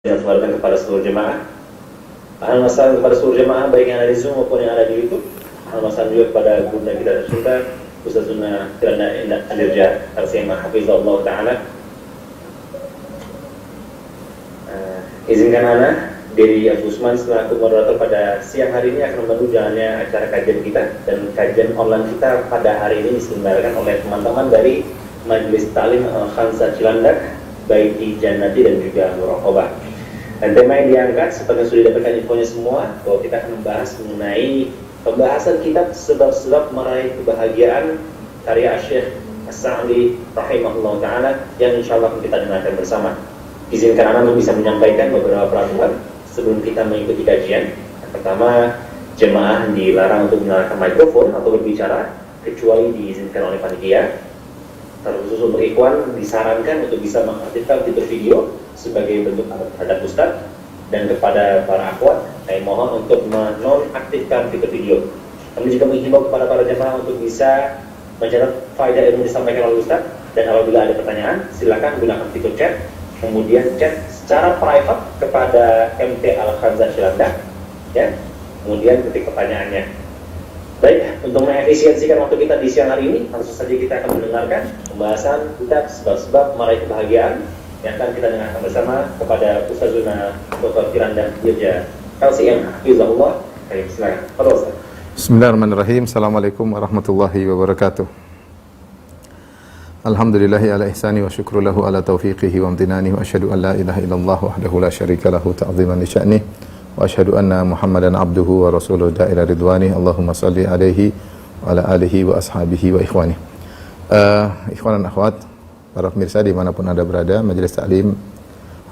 yang disebarkan kepada seluruh jemaah. Ahlan masalah kepada seluruh jemaah baik yang ada di Zoom maupun yang ada di YouTube. Ahlan masalah juga kepada guru kita tercinta Ustaz Sunnah Kirana Alirja Arsima Hafizahullah Ta'ala. Izinkan Ana dari Abu Usman selaku moderator pada siang hari ini akan membantu jalannya acara kajian kita, dan kajian online kita pada hari ini diselenggarakan oleh teman-teman dari Majelis Ta'lim Al-Khansa Cilandak, baik di Jannati dan juga Muraqabah. Dan tema yang diangkat seperti yang sudah dapatkan infonya semua, bahwa kita akan membahas mengenai pembahasan kitab sebab-sebab meraih kebahagiaan karya Syekh As-Sa'di rahimahullah ta'ala, yang insya Allah kita dengarkan bersama. Izinkan Anda untuk bisa menyampaikan beberapa peraturan sebelum kita mengikuti kajian. Yang pertama, jemaah dilarang untuk menyalakan mikrofon atau berbicara kecuali diizinkan oleh panitia. Terkhusus untuk ikhwan disarankan untuk bisa mengaktifkan fitur video sebagai bentuk terhadap Ustaz, dan kepada para akhwat saya mohon untuk menonaktifkan fitur video. Kami juga menghimbau kepada para jemaah untuk bisa mencatat faedah ilmu disampaikan oleh Ustaz, dan apabila ada pertanyaan silakan gunakan fitur chat, kemudian chat secara private kepada MT Al-Khansa Cilandak, ya. Kemudian ketik pertanyaannya. Baik, untuk mengefisiensikan waktu kita di siang hari ini, langsung saja kita akan mendengarkan pembahasan kitab sebab-sebab meraih kebahagiaan yang akan kita dengarkan bersama kepada Ustazuna Dr. Kirana Alirja LCM Hafizahullah. Silakan. Ustaz. Bismillahirrahmanirrahim. Assalamualaikum warahmatullahi wabarakatuh. Alhamdulillahi ala ihsani wa syukru lahu ala taufiqihi wa amtinani, wa asyhadu an la ilaha illallah wahdahu la syarika lahu ta'ziman li sya'nih, wa asyhadu anna Muhammadan abduhu wa rasuluhu da'ila ridwani. Allahumma salli alaihi wa ala alihi wa ashabihi wa ikhwani. Ikhwan dan akhwat, para pemirsa dimanapun Anda berada, Majelis Ta'lim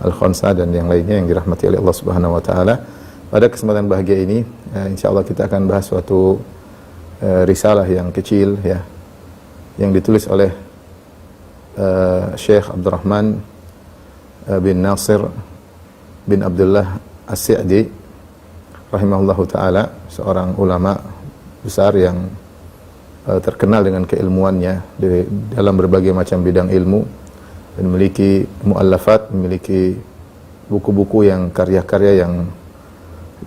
Al-Khansa dan yang lainnya yang dirahmati oleh Allah Subhanahu wa taala. Pada kesempatan bahagia ini, insyaallah kita akan bahas suatu risalah yang kecil, ya, yang ditulis oleh Syekh Abdurrahman bin Nasir bin Abdullah As-Sa'di rahimahullahu ta'ala, seorang ulama besar yang terkenal dengan keilmuannya dalam berbagai macam bidang ilmu, dan memiliki muallafat, memiliki buku-buku yang karya-karya yang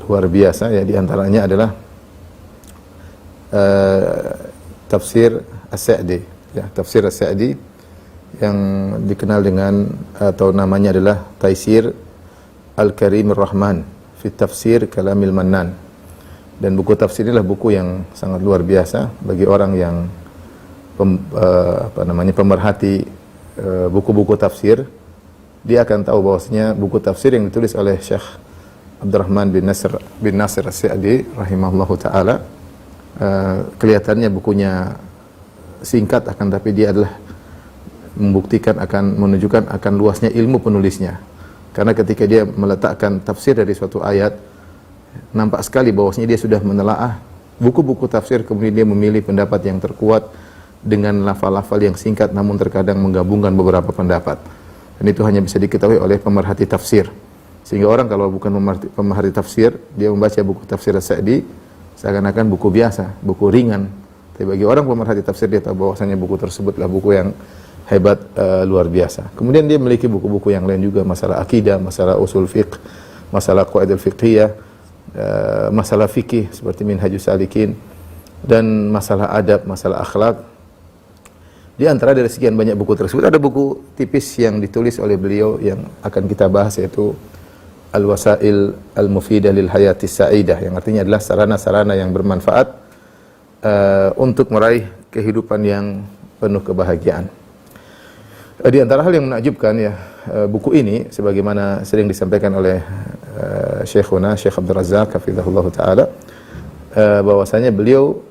luar biasa, ya. Di antaranya adalah tafsir As-Sa'di, ya, tafsir As-Sa'di yang dikenal dengan atau namanya adalah Taisir Al-Karimur Rahman fi Tafsir Kalamil Mannan. Dan buku tafsir inilah buku yang sangat luar biasa bagi orang yang pemerhati buku-buku tafsir. Dia akan tahu bahwasanya buku tafsir yang ditulis oleh Syekh Abdurrahman bin Nasir As-Sa'di rahimahullahu taala, kelihatannya bukunya singkat, akan tapi dia adalah membuktikan, akan menunjukkan akan luasnya ilmu penulisnya. Karena ketika dia meletakkan tafsir dari suatu ayat, nampak sekali bahwasanya dia sudah menelaah buku-buku tafsir, kemudian dia memilih pendapat yang terkuat dengan lafal-lafal yang singkat namun terkadang menggabungkan beberapa pendapat. Dan itu hanya bisa diketahui oleh pemerhati tafsir. Sehingga orang kalau bukan pemerhati tafsir, dia membaca buku tafsir As-Sa'di seakan-akan buku biasa, buku ringan. Tapi bagi orang pemerhati tafsir, dia tahu bahwasanya buku tersebutlah buku yang hebat, luar biasa. Kemudian dia memiliki buku-buku yang lain juga, masalah akidah, masalah usul fiqh, masalah qawaidul fiqhiyah, masalah fikih seperti Minhajus Salikin, dan masalah adab, masalah akhlak. Di antara dari sekian banyak buku tersebut ada buku tipis yang ditulis oleh beliau yang akan kita bahas, yaitu Al-Wasail Al-Mufidah lil Hayatis Sa'idah, yang artinya adalah sarana-sarana yang bermanfaat untuk meraih kehidupan yang penuh kebahagiaan. Di antara hal yang menakjubkan, ya, buku ini sebagaimana sering disampaikan oleh Syekhuna Syekh Abdul Razak hafizahullah taala, bahwasanya beliau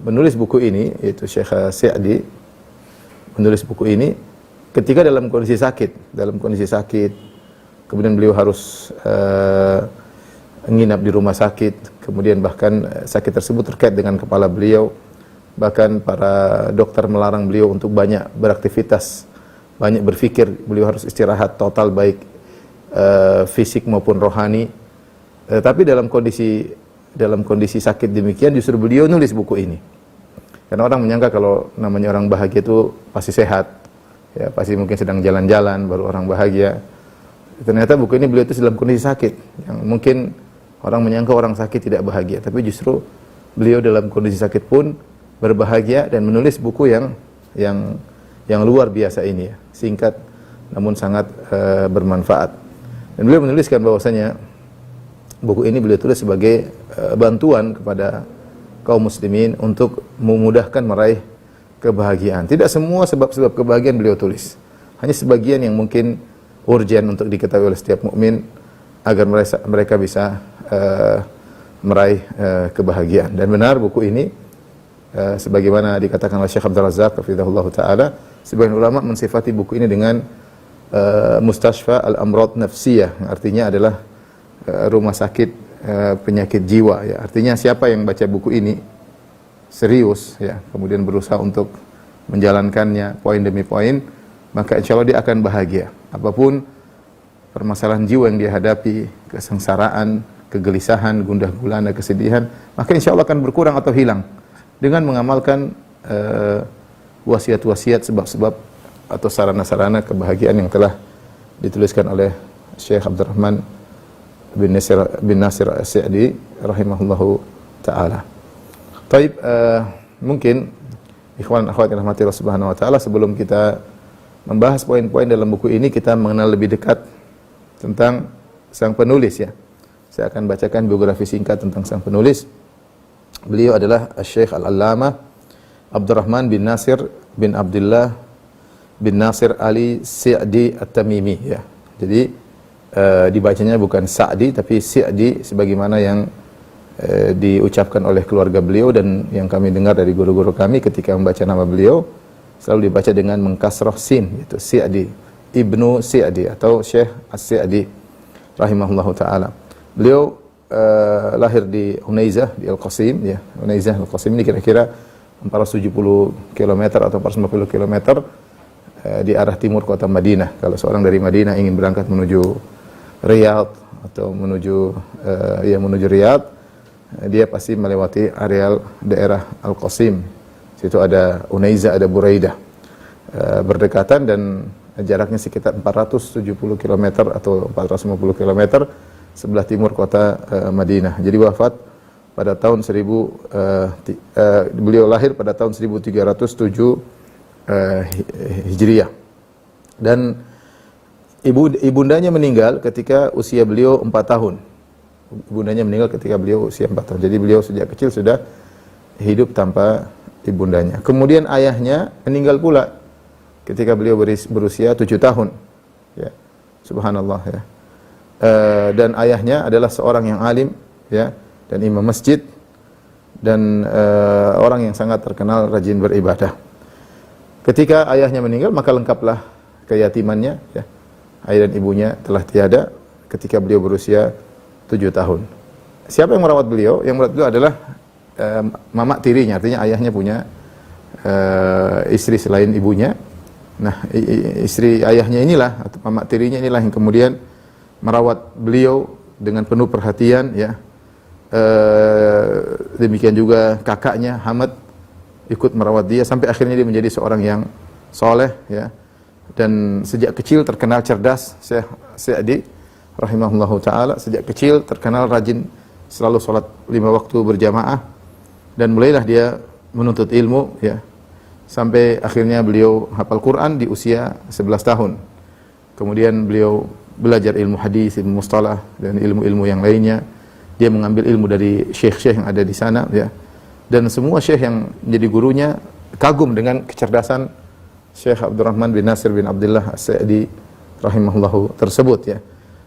menulis buku ini, yaitu Syekh Sa'di menulis buku ini ketika dalam kondisi sakit, kemudian beliau harus menginap di rumah sakit, kemudian bahkan sakit tersebut terkait dengan kepala beliau, bahkan para dokter melarang beliau untuk banyak beraktivitas, banyak berfikir. Beliau harus istirahat total, baik fisik maupun rohani. Tapi dalam kondisi sakit demikian justru beliau nulis buku ini. Karena orang menyangka kalau namanya orang bahagia itu pasti sehat, ya, pasti mungkin sedang jalan-jalan baru orang bahagia. Ternyata buku ini beliau itu dalam kondisi sakit, yang mungkin orang menyangka orang sakit tidak bahagia, tapi justru beliau dalam kondisi sakit pun berbahagia dan menulis buku yang luar biasa ini ya, singkat namun sangat bermanfaat. Dan beliau menuliskan bahwasanya buku ini beliau tulis sebagai bantuan kepada kaum muslimin untuk memudahkan meraih kebahagiaan. Tidak semua sebab-sebab kebahagiaan beliau tulis, hanya sebagian yang mungkin urgen untuk diketahui oleh setiap mukmin agar mereka bisa meraih kebahagiaan. Dan benar buku ini sebagaimana dikatakan oleh Syekh Abdul Razak hafizahullah taala, sebagian ulama mensifati buku ini dengan Mustashfa al-Amrad Nafsiyah, yang artinya adalah rumah sakit penyakit jiwa ya. Artinya siapa yang baca buku ini serius ya, kemudian berusaha untuk menjalankannya poin demi poin, maka insya Allah dia akan bahagia. Apapun permasalahan jiwa yang dia hadapi, kesengsaraan, kegelisahan, gundah gulana, kesedihan, maka insya Allah akan berkurang atau hilang dengan mengamalkan wasiat-wasiat, sebab-sebab atau sarana-sarana kebahagiaan yang telah dituliskan oleh Syekh Abdurrahman bin Nasir As-Sa'di rahimahullahu ta'ala. Taib, mungkin ikhwan akhwat yang rahmati Allah subhanahu wa ta'ala, sebelum kita membahas poin-poin dalam buku ini, kita mengenal lebih dekat tentang sang penulis ya. Saya akan bacakan biografi singkat tentang sang penulis. Beliau adalah Syekh Al-Allamah Abdurrahman bin Nasir bin Abdullah bin Nasir Ali Sa'di At-Tamimi ya. Jadi dibacanya bukan Sa'di tapi Sa'di sebagaimana yang diucapkan oleh keluarga beliau dan yang kami dengar dari guru-guru kami ketika membaca nama beliau selalu dibaca dengan mengkasrah sin, yaitu Sa'di, Ibnu Sa'di atau Syekh As-Sa'di rahimahullahu taala. Beliau lahir di Unaizah di Al-Qasim ya. Unaizah Al-Qasim ini kira-kira 470 km atau 450 km di arah timur kota Madinah. Kalau seorang dari Madinah ingin berangkat menuju Riyadh atau menuju Riyadh, dia pasti melewati areal daerah Al-Qasim. Situ ada Unaizah, ada Buraidah, berdekatan dan jaraknya sekitar 470 km atau 450 km sebelah timur kota Madinah. Jadi wafat pada tahun beliau lahir pada tahun 1307 Hijriah. Dan ibundanya meninggal ketika usia beliau 4 tahun. Ibundanya meninggal ketika beliau usia 4 tahun. Jadi beliau sejak kecil sudah hidup tanpa ibundanya. Kemudian ayahnya meninggal pula ketika beliau berusia 7 tahun. Ya. Subhanallah ya. Dan ayahnya adalah seorang yang alim ya, dan imam masjid dan orang yang sangat terkenal rajin beribadah. Ketika ayahnya meninggal maka lengkaplah keyatimannya ya. Ayah dan ibunya telah tiada ketika beliau berusia 7 tahun. Siapa yang merawat beliau? Yang merawat beliau adalah mama tirinya, artinya ayahnya punya istri selain ibunya. Nah, istri ayahnya inilah atau mama tirinya inilah yang kemudian merawat beliau dengan penuh perhatian ya. Demikian juga kakaknya Hamad ikut merawat dia sampai akhirnya dia menjadi seorang yang soleh ya. Dan sejak kecil terkenal cerdas. Syekh Sa'di rahimahullahu taala sejak kecil terkenal rajin selalu sholat 5 waktu berjamaah. Dan mulailah dia menuntut ilmu ya. Sampai akhirnya beliau hafal Quran di usia 11 tahun. Kemudian beliau belajar ilmu hadis, ilmu mustalah dan ilmu-ilmu yang lainnya. Dia mengambil ilmu dari syekh-syekh yang ada di sana ya. Dan semua syekh yang menjadi gurunya kagum dengan kecerdasan Syekh Abdurrahman bin Nasir bin Abdullah As-Sa'di rahimahullahu tersebut ya.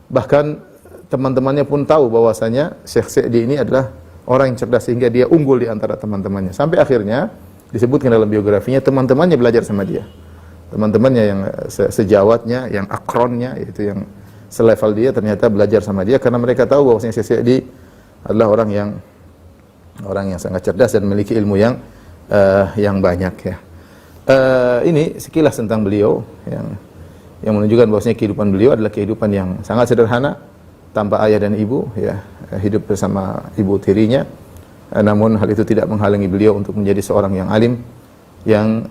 Bahkan teman-temannya pun tahu bahwasanya Syekh Sa'di ini adalah orang yang cerdas sehingga dia unggul di antara teman-temannya. Sampai akhirnya disebutkan dalam biografinya teman-temannya belajar sama dia. Teman-temannya yang sejawatnya, yang akronnya, yaitu yang selevel dia ternyata belajar sama dia karena mereka tahu bahwasanya Syekh Sa'di adalah orang yang sangat cerdas dan memiliki ilmu yang banyak ya. Ini sekilas tentang beliau yang menunjukkan bahwasanya kehidupan beliau adalah kehidupan yang sangat sederhana, tanpa ayah dan ibu ya, hidup bersama ibu tirinya. Namun hal itu tidak menghalangi beliau untuk menjadi seorang yang alim yang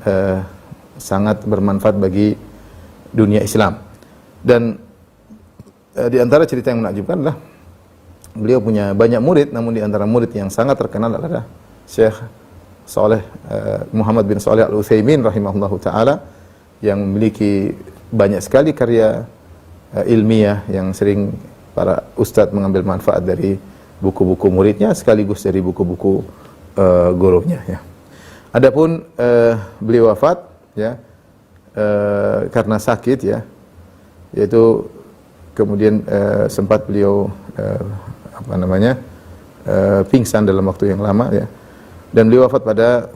sangat bermanfaat bagi dunia Islam. Dan di antara cerita yang menakjubkan adalah beliau punya banyak murid, namun di antara murid yang sangat terkenal adalah Syekh Saleh Muhammad bin Shalih Al-Utsaimin rahimahullahu taala, yang memiliki banyak sekali karya ilmiah yang sering para ustadz mengambil manfaat dari buku-buku muridnya sekaligus dari buku-buku gurunya ya. Adapun beliau wafat ya karena sakit ya, yaitu kemudian sempat beliau pingsan dalam waktu yang lama ya. Dan beliau wafat pada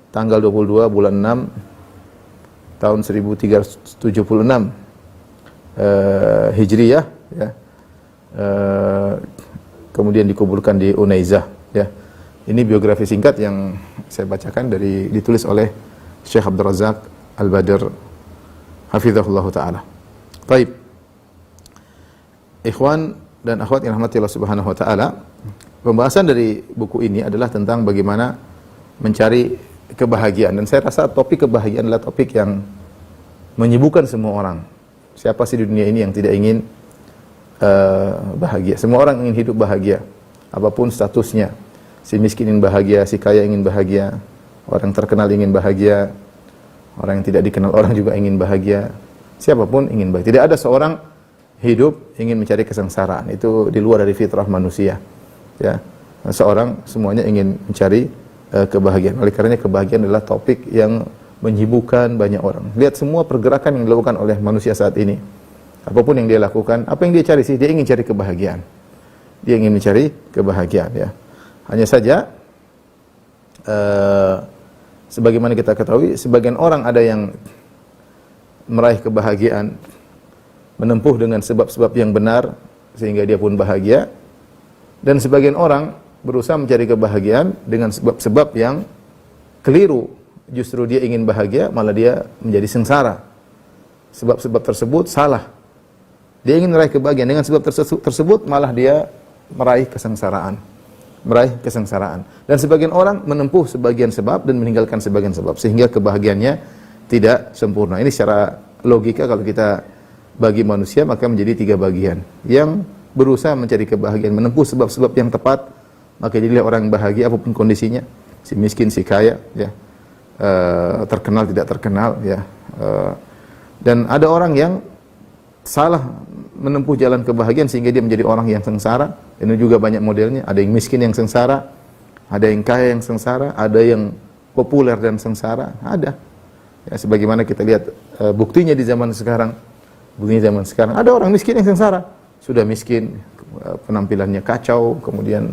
tanggal 22 bulan 6 tahun 1376 Hijriyah ya. Kemudian dikuburkan di Unaizah ya. Ini biografi singkat yang saya bacakan ditulis oleh Syekh Abdul Razak Al-Badr hafizahullah taala. Baik. Ikhwan dan akhwat yang rahmati Allah Subhanahu wa taala, pembahasan dari buku ini adalah tentang bagaimana mencari kebahagiaan, dan saya rasa topik kebahagiaan adalah topik yang menyibukkan semua orang. Siapa sih di dunia ini yang tidak ingin bahagia? Semua orang ingin hidup bahagia, apapun statusnya. Si miskin ingin bahagia, si kaya ingin bahagia, orang terkenal ingin bahagia, orang yang tidak dikenal orang juga ingin bahagia. Siapapun ingin bahagia. Tidak ada seorang hidup ingin mencari kesengsaraan. Itu di luar dari fitrah manusia. Ya, semuanya ingin mencari kebahagiaan. Oleh karenanya kebahagiaan adalah topik yang menyibukkan banyak orang. Lihat semua pergerakan yang dilakukan oleh manusia saat ini. Apapun yang dia lakukan, apa yang dia cari sih? Dia ingin cari kebahagiaan. Dia ingin mencari kebahagiaan ya. Hanya saja sebagaimana kita ketahui, sebagian orang ada yang meraih kebahagiaan menempuh dengan sebab-sebab yang benar sehingga dia pun bahagia, dan sebagian orang berusaha mencari kebahagiaan dengan sebab-sebab yang keliru. Justru dia ingin bahagia, malah dia menjadi sengsara. Sebab-sebab tersebut salah. Dia ingin meraih kebahagiaan, dengan sebab tersebut malah dia meraih kesengsaraan. Dan sebagian orang menempuh sebagian sebab dan meninggalkan sebagian sebab, sehingga kebahagiaannya tidak sempurna. Ini secara logika kalau kita bagi manusia, maka menjadi 3 bagian. Yang berusaha mencari kebahagiaan, menempuh sebab-sebab yang tepat, maka jadilah orang bahagia apapun kondisinya. Si miskin, si kaya, ya, terkenal, tidak terkenal, ya. Dan ada orang yang salah menempuh jalan kebahagiaan sehingga dia menjadi orang yang sengsara. Ini juga banyak modelnya. Ada yang miskin yang sengsara, ada yang kaya yang sengsara, ada yang populer dan sengsara, ada. Ya, sebagaimana kita lihat buktinya di zaman sekarang. Ada orang miskin yang sengsara. Sudah miskin, penampilannya kacau, kemudian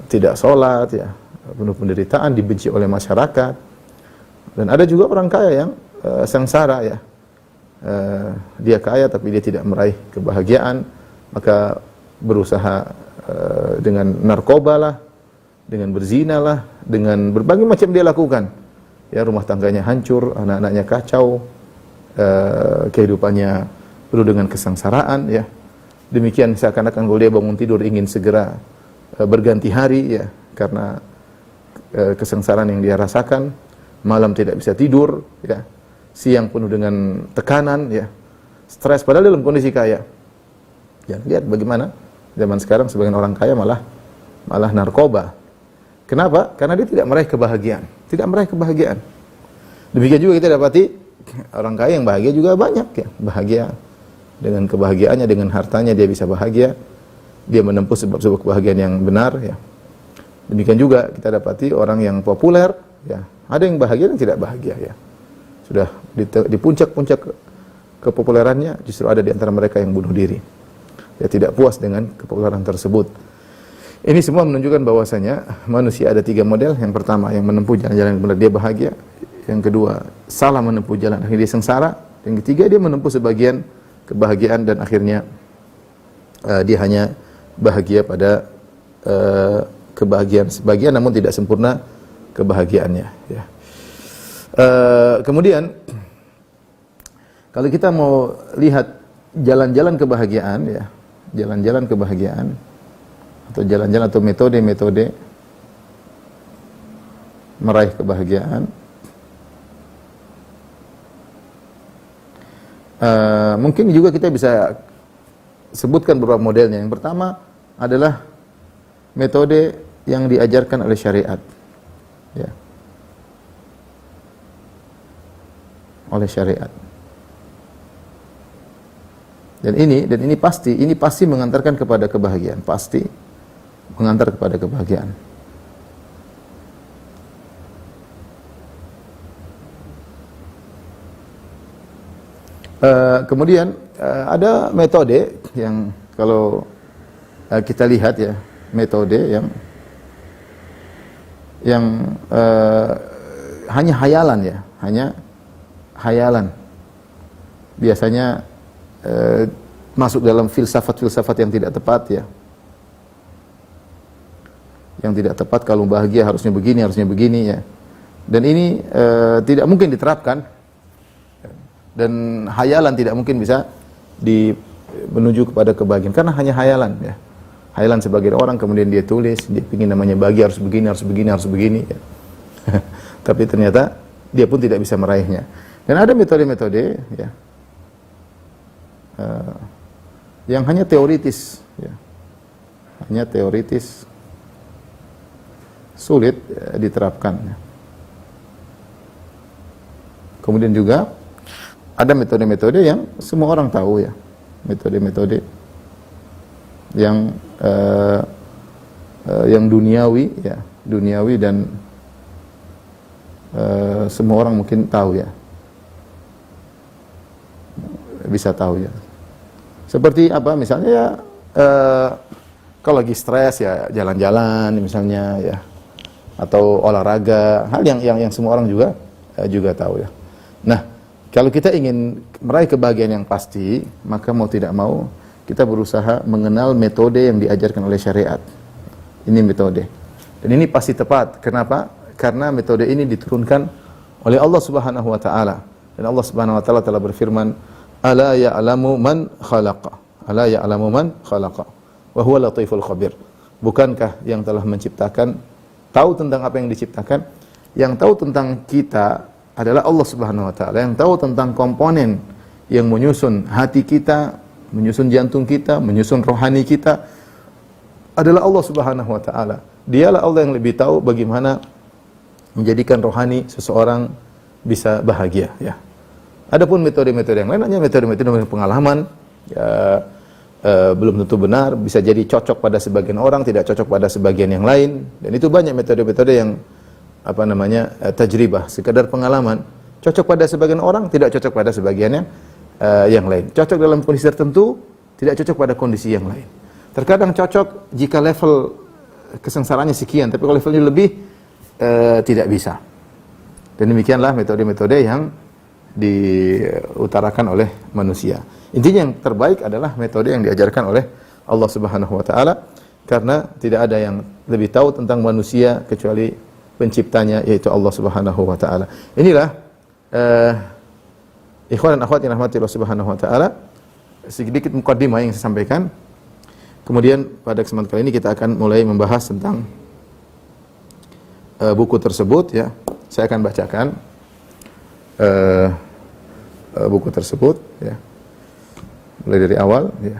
tidak sholat, ya, penuh penderitaan, dibenci oleh masyarakat. Dan ada juga orang kaya yang sengsara, ya. Dia kaya tapi dia tidak meraih kebahagiaan, maka berusaha dengan narkoba lah, dengan berzina lah, dengan berbagai macam dia lakukan. Ya, rumah tangganya hancur, anak-anaknya kacau, kehidupannya penuh dengan kesengsaraan, ya. Demikian seakan-akan kalau dia bangun tidur ingin segera berganti hari, ya, karena kesengsaraan yang dia rasakan. Malam tidak bisa tidur, ya. Siang penuh dengan tekanan, ya. Stres padahal dalam kondisi kaya. Ya, lihat bagaimana zaman sekarang sebagian orang kaya malah narkoba. Kenapa? Karena dia tidak meraih kebahagiaan. Demikian juga kita dapati orang kaya yang bahagia juga banyak, ya. Bahagia dengan kebahagiaannya, dengan hartanya dia bisa bahagia. Dia menempuh sebab-sebab kebahagiaan yang benar, ya. Demikian juga kita dapati orang yang populer, ya. Ada yang bahagia dan tidak bahagia, ya. Sudah di puncak-puncak kepopulerannya, justru ada di antara mereka yang bunuh diri. Dia tidak puas dengan kepopuleran tersebut. Ini semua menunjukkan bahwasanya manusia ada 3 model. Yang pertama, yang menempuh jalan-jalan yang benar, dia bahagia. Yang kedua, salah menempuh jalan, akhirnya dia sengsara. Yang ketiga, dia menempuh sebagian kebahagiaan dan akhirnya dia hanya bahagia pada kebahagiaan sebagian, namun tidak sempurna kebahagiaannya, ya. Kemudian kalau kita mau lihat jalan-jalan kebahagiaan, ya, jalan-jalan kebahagiaan atau metode-metode meraih kebahagiaan, Mungkin juga kita bisa sebutkan beberapa modelnya. Yang pertama adalah metode yang diajarkan oleh syariat, ya, oleh syariat. Dan ini pasti mengantarkan kepada kebahagiaan, pasti mengantar kepada kebahagiaan. Kemudian ada metode yang kalau kita lihat ya, metode yang hanya hayalan ya, hanya hayalan. Biasanya masuk dalam filsafat-filsafat yang tidak tepat ya. Yang tidak tepat, kalau bahagia harusnya begini ya. Dan ini tidak mungkin diterapkan. Dan hayalan tidak mungkin bisa menuju kepada kebahagiaan karena hanya hayalan ya. Hayalan sebagian orang, kemudian dia tulis, dia ingin namanya bahagia harus begini ya. Tapi ternyata dia pun tidak bisa meraihnya. Dan ada metode-metode ya, yang hanya teoritis ya. Hanya teoritis, sulit ya, diterapkan ya. Kemudian juga ada metode-metode yang semua orang tahu ya, metode-metode yang duniawi ya, duniawi dan semua orang mungkin tahu ya, bisa tahu ya. Seperti apa misalnya ya, kalau lagi stres ya jalan-jalan misalnya ya, atau olahraga, hal yang semua orang juga tahu ya. Nah, kalau kita ingin meraih kebahagiaan yang pasti, maka mau tidak mau kita berusaha mengenal metode yang diajarkan oleh syariat. Ini metode. Dan ini pasti tepat. Kenapa? Karena metode ini diturunkan oleh Allah Subhanahu wa taala. Dan Allah Subhanahu wa taala telah berfirman, "Ala ya'lamu man khalaqa." Ala ya'lamu man khalaqa. Wa huwa latiful khabir. Bukankah yang telah menciptakan tahu tentang apa yang diciptakan? Yang tahu tentang kita adalah Allah Subhanahu wa taala, yang tahu tentang komponen yang menyusun hati kita, menyusun jantung kita, menyusun rohani kita adalah Allah Subhanahu wa taala. Dialah Allah yang lebih tahu bagaimana menjadikan rohani seseorang bisa bahagia ya. Adapun metode-metode yang lain hanya metode-metode pengalaman ya, belum tentu benar, bisa jadi cocok pada sebagian orang, tidak cocok pada sebagian yang lain, dan itu banyak metode-metode yang tajribah, sekadar pengalaman, cocok pada sebagian orang, tidak cocok pada sebagiannya yang lain. Cocok dalam kondisi tertentu, tidak cocok pada kondisi yang lain. Terkadang cocok jika level kesengsaraannya sekian, tapi kalau levelnya lebih tidak bisa. Dan demikianlah metode-metode yang diutarakan oleh manusia. Intinya yang terbaik adalah metode yang diajarkan oleh Allah Subhanahu wa taala, karena tidak ada yang lebih tahu tentang manusia kecuali penciptanya, yaitu Allah Subhanahu wa taala. Inilah ikhwan dan akhwat yang rahmati Allah Subhanahu wa taala, sedikit mukadimah yang saya sampaikan. Kemudian pada kesempatan kali ini kita akan mulai membahas tentang buku tersebut ya. Saya akan bacakan buku tersebut ya. Mulai dari awal ya.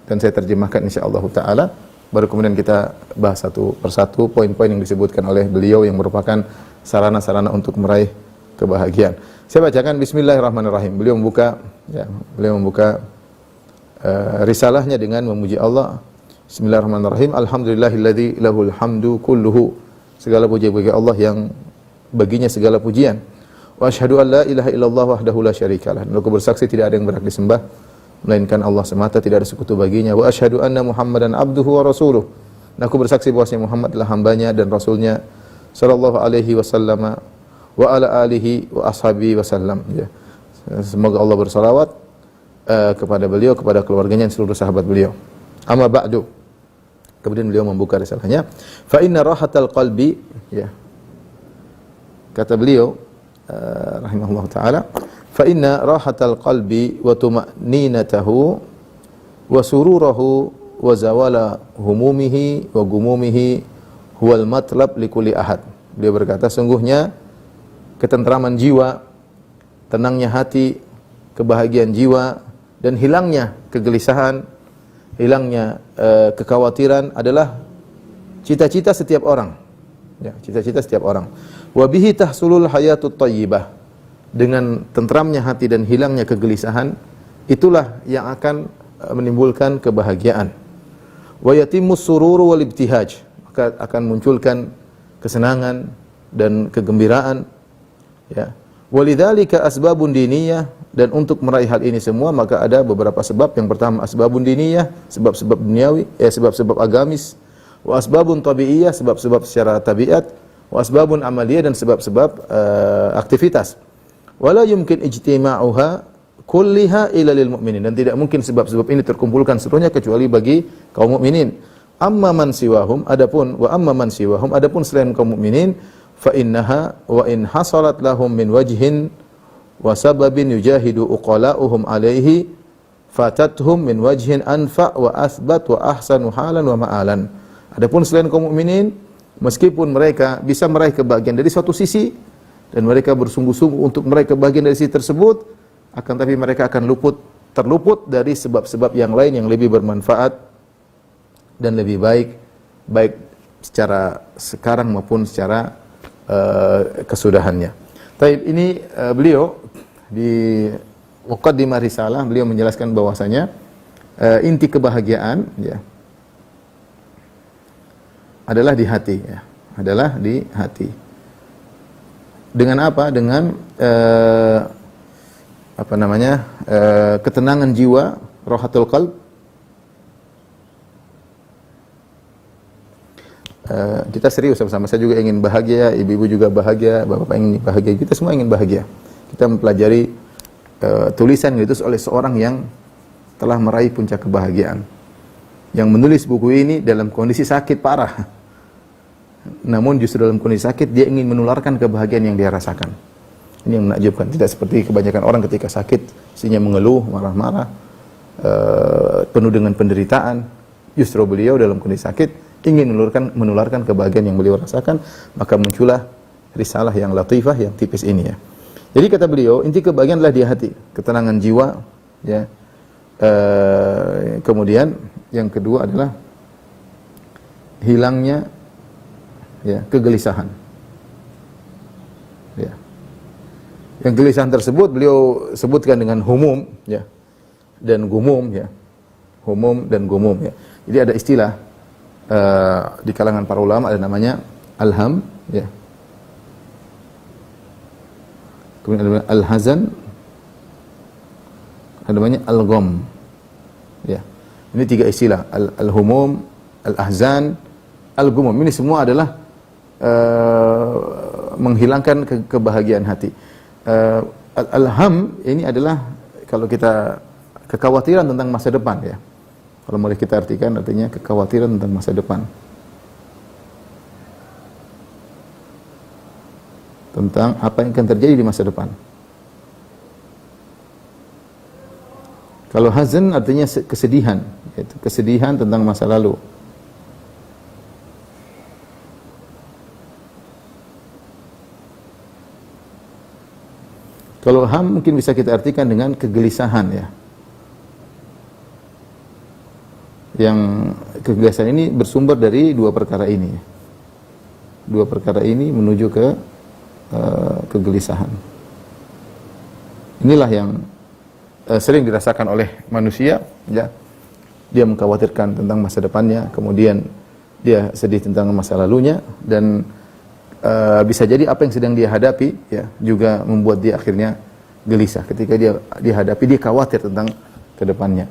Dan saya terjemahkan insyaallah taala. Baru kemudian kita bahas satu persatu poin-poin yang disebutkan oleh beliau yang merupakan sarana-sarana untuk meraih kebahagiaan. Saya bacakan bismillahirrahmanirrahim. Beliau membuka risalahnya dengan memuji Allah. Bismillahirrahmanirrahim. Alhamdulillahilladzi lahul hamdu kulluhu. Segala puji bagi Allah yang baginya segala pujian. Wa asyhadu an la ilaha illallah wahdahu la syarikalah. Dan aku bersaksi tidak ada yang berhak disembah melainkan Allah semata, tidak ada sekutu baginya. Wa asyhadu anna Muhammadan abduhu wa rasuluh. Dan aku bersaksi bahwasanya Muhammad adalah hambanya dan rasulnya sallallahu alaihi wasallam wa ala alihi wa ashabihi wasallam ya. Semoga Allah bersalawat kepada beliau, kepada keluarganya dan seluruh sahabat beliau. Amma ba'du. Kemudian beliau membuka risalahnya. Fa inna rahatal qalbi ya. Kata beliau rahimahullah taala, fa inna rahatal qalbi wa tuma'ninatahu wa sururahu wa zawala humumihi wa gumumihi huwal matlab likulli ahad. Beliau berkata, sungguhnya ketentraman jiwa, tenangnya hati, kebahagiaan jiwa dan hilangnya kegelisahan, hilangnya kekhawatiran adalah cita-cita setiap orang. Ya, cita-cita setiap orang. Wa bihi tahsulul hayatut thayyibah. Dengan tentramnya hati dan hilangnya kegelisahan, itulah yang akan menimbulkan kebahagiaan. Wa yatimmus sururu wal ibtihaj. Maka akan munculkan kesenangan dan kegembiraan. Ya. Walidzalika asbabun diniyah, dan untuk meraih hal ini semua maka ada beberapa sebab. Yang pertama asbabun diniyah, sebab-sebab duniawi, sebab-sebab agamis. Wa asbabun tabi'iyah, sebab-sebab secara tabiat. Wa asbabun amaliyah, dan sebab-sebab aktivitas. Wala yumkin ijtima'uha kulliha illa lil mu'minin, dan tidak mungkin sebab-sebab ini terkumpulkan seluruhnya kecuali bagi kaum mukminin. Amma man siwahum, adapun selain kaum mukminin, fa innaha wa in hasalat lahum min wajhin wa sababin yujahidu uqala'uhum alaihi fatathum min wajhin anfa wa athbat wa ahsanu halan wa ma'alan. Adapun selain kaum mukminin, meskipun mereka bisa meraih kebahagiaan dari suatu sisi dan mereka bersungguh-sungguh untuk meraih kebahagiaan dari sisi tersebut, akan tapi mereka akan terluput dari sebab-sebab yang lain yang lebih bermanfaat dan lebih baik secara sekarang maupun secara kesudahannya. Taib, ini beliau di Muqaddimah Risalah beliau menjelaskan bahwasanya inti kebahagiaan ya adalah di hati ya, adalah di hati. Dengan apa? Dengan ketenangan jiwa, rahatul qalb. Kita serius sama-sama. Saya juga ingin bahagia, ibu-ibu juga bahagia, bapak-bapak ingin bahagia, kita semua ingin bahagia. Kita mempelajari tulisan yang ditulis oleh seorang yang telah meraih puncak kebahagiaan, yang menulis buku ini dalam kondisi sakit parah. Namun justru dalam kondisi sakit dia ingin menularkan kebahagiaan yang dia rasakan. Ini yang menakjubkan. Tidak seperti kebanyakan orang ketika sakit isinya mengeluh, marah-marah, penuh dengan penderitaan. Justru beliau dalam kondisi sakit ingin menularkan kebahagiaan yang beliau rasakan, maka muncullah risalah yang latifah, yang tipis ini ya. Jadi kata beliau, inti kebahagiaan adalah di hati, ketenangan jiwa ya. Kemudian yang kedua adalah hilangnya ya kegelisahan. Ya. Yang kegelisahan tersebut beliau sebutkan dengan humum ya dan gumum ya. Humum dan gumum ya. Jadi ada istilah di kalangan para ulama ada namanya alham ya. Kemudian ada al-hazan, ada namanya al-gham. Ya. Ini tiga istilah, al-humum, al-ahzan, al-ghumum. Ini semua adalah menghilangkan kebahagiaan hati. Al-ham ini adalah kalau kita kekhawatiran tentang masa depan ya. Kalau boleh kita artikan artinya kekhawatiran tentang masa depan. Tentang apa yang akan terjadi di masa depan. Kalau hazan artinya kesedihan, yaitu kesedihan tentang masa lalu. Kalau ham mungkin bisa kita artikan dengan kegelisahan ya. Yang kegelisahan ini bersumber dari dua perkara ini. Dua perkara ini menuju ke kegelisahan. Inilah yang sering dirasakan oleh manusia ya. Dia mengkhawatirkan tentang masa depannya, kemudian dia sedih tentang masa lalunya, dan bisa jadi apa yang sedang dia hadapi ya juga membuat dia akhirnya gelisah. Ketika dia dihadapi, dia khawatir tentang kedepannya.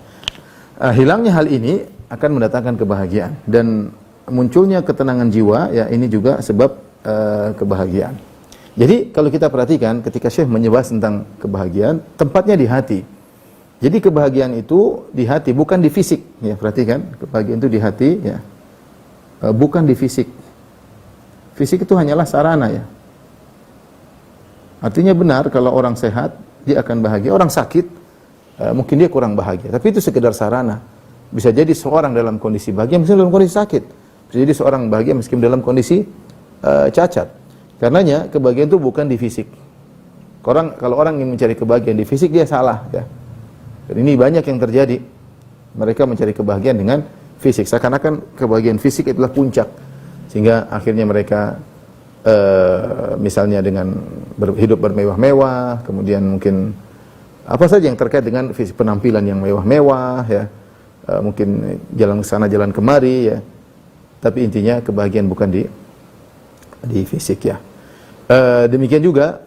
Hilangnya hal ini akan mendatangkan kebahagiaan, dan munculnya ketenangan jiwa ya, ini juga sebab kebahagiaan. Jadi kalau kita perhatikan ketika Syekh menyebut tentang kebahagiaan, tempatnya di hati. Jadi kebahagiaan itu di hati, bukan di fisik ya. Perhatikan, kebahagiaan itu di hati ya, bukan di fisik. Fisik itu hanyalah sarana ya. Artinya benar kalau orang sehat dia akan bahagia, orang sakit mungkin dia kurang bahagia, tapi itu sekedar sarana. Bisa jadi seorang dalam kondisi bahagia meskipun dalam kondisi sakit. Bisa jadi seorang bahagia meskipun dalam kondisi cacat. Karenanya kebahagiaan itu bukan di fisik. Kalau orang ingin mencari kebahagiaan di fisik, dia salah ya. Dan ini banyak yang terjadi. Mereka mencari kebahagiaan dengan fisik, seakan-akan kebahagiaan fisik itulah puncak, sehingga akhirnya mereka misalnya dengan hidup bermewah-mewah, kemudian mungkin apa saja yang terkait dengan fisik, penampilan yang mewah-mewah ya, mungkin jalan ke sana jalan kemari ya, tapi intinya kebahagiaan bukan di fisik ya. Demikian juga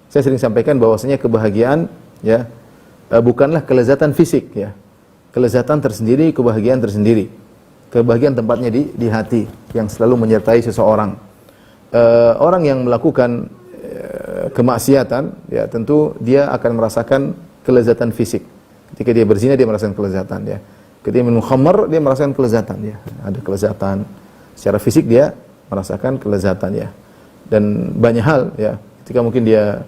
saya sering sampaikan bahwasanya kebahagiaan ya bukanlah kelezatan fisik ya. Kelezatan tersendiri, kebahagiaan tersendiri. Kebahagiaan tempatnya di hati yang selalu menyertai seseorang. Orang yang melakukan kemaksiatan, ya tentu dia akan merasakan kelezatan fisik. Ketika dia berzina, dia merasakan kelezatan ya. Ketika minum khamar, dia merasakan kelezatan ya. Ada kelezatan. Secara fisik dia merasakan kelezatan ya. Dan banyak hal ya. Ketika mungkin dia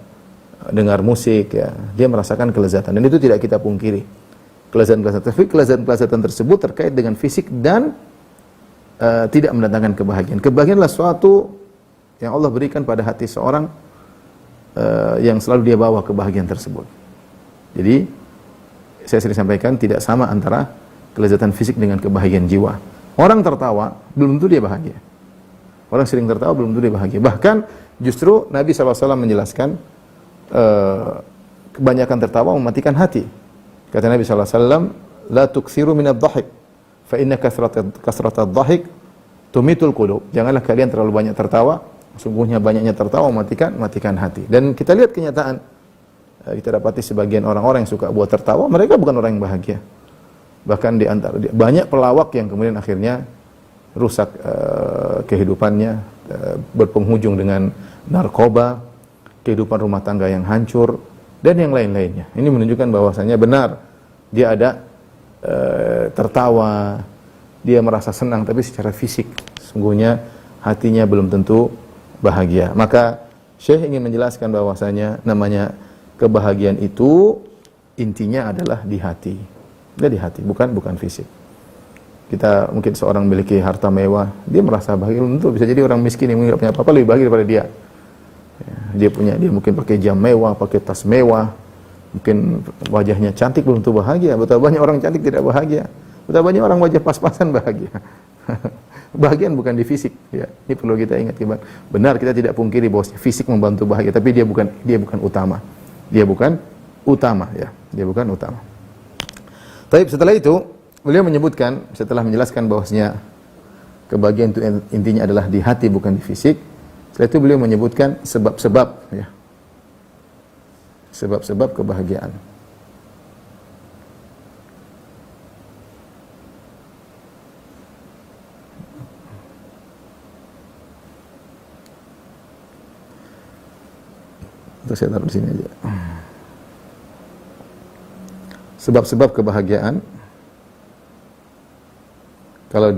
dengar musik ya, dia merasakan kelezatan. Dan itu tidak kita pungkiri. Kelezatan-kelezatan, tapi kelezatan-kelezatan tersebut terkait dengan fisik dan tidak mendatangkan kebahagiaan. Kebahagiaan adalah suatu yang Allah berikan pada hati seorang yang selalu dia bawa kebahagiaan tersebut. Jadi saya sering sampaikan tidak sama antara kelezatan fisik dengan kebahagiaan jiwa. Orang tertawa belum tentu dia bahagia. Orang sering tertawa belum tentu dia bahagia. Bahkan justru Nabi SAW menjelaskan kebanyakan tertawa mematikan hati. Kata Nabi SAW, la tuksiru minad dhahik, fa inna kasratad dhahik tumitul qulub. Janganlah kalian terlalu banyak tertawa, sungguhnya banyaknya tertawa mematikan hati. Dan kita lihat kenyataan, kita dapati sebagian orang-orang yang suka buat tertawa, mereka bukan orang yang bahagia. Bahkan di antara banyak pelawak yang kemudian akhirnya rusak kehidupannya, berpenghujung dengan narkoba, kehidupan rumah tangga yang hancur, dan yang lain-lainnya. Ini menunjukkan bahwasanya benar dia ada tertawa, dia merasa senang, tapi secara fisik sungguhnya hatinya belum tentu bahagia. Maka Syekh ingin menjelaskan bahwasanya namanya kebahagiaan itu intinya adalah di hati. Dia di hati, bukan fisik. Kita mungkin seorang memiliki harta mewah, dia merasa bahagia, belum tentu bisa jadi orang miskin yang tidak punya apa-apa lebih bahagia daripada dia. Dia mungkin pakai jam mewah, pakai tas mewah, mungkin wajahnya cantik belum tentu bahagia. Betapa banyak orang cantik tidak bahagia. Betapa banyak orang wajah pas-pasan bahagia. Bahagian bukan di fisik ya. Ini perlu kita ingat. Benar kita tidak pungkiri bahwa fisik membantu bahagia, tapi dia bukan utama. Dia bukan utama ya. Dia bukan utama. Tapi setelah itu beliau menyebutkan, setelah menjelaskan bahwasanya kebahagiaan itu intinya adalah di hati bukan di fisik. Setelah itu beliau menyebutkan sebab-sebab ya. Sebab-sebab kebahagiaan. Itu saya taruh di sini aja. Sebab-sebab kebahagiaan kalau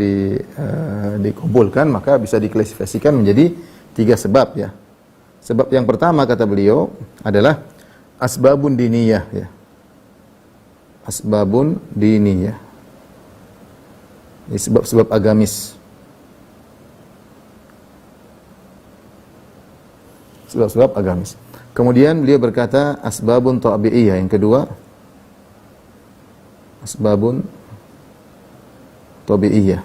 dikumpulkan maka bisa diklasifikasikan menjadi 3 sebab ya. Sebab yang pertama kata beliau adalah asbabun diniyah ya. Asbabun diniyah. Ini sebab-sebab agamis. Sebab-sebab agamis. Kemudian beliau berkata asbabun tabi'iyah, yang kedua asbabun tabi'iyah.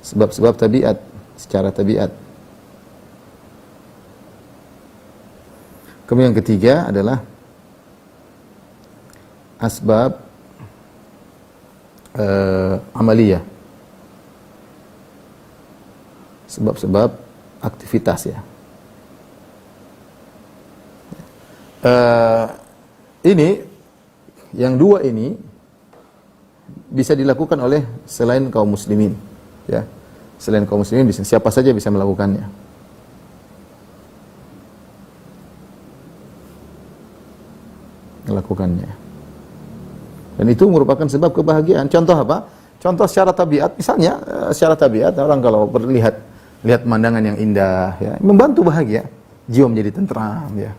Sebab-sebab tabiat, secara tabiat. Kemudian yang ketiga adalah asbab amaliyah. Sebab-sebab aktivitas ya. Ini yang dua ini bisa dilakukan oleh selain kaum muslimin ya. Selain kaum muslimin bisa, siapa saja bisa melakukannya. Dan itu merupakan sebab kebahagiaan. Contoh apa? Contoh secara tabiat, misalnya secara tabiat orang kalau lihat pemandangan yang indah ya, membantu bahagia, jiwa menjadi tentram ya.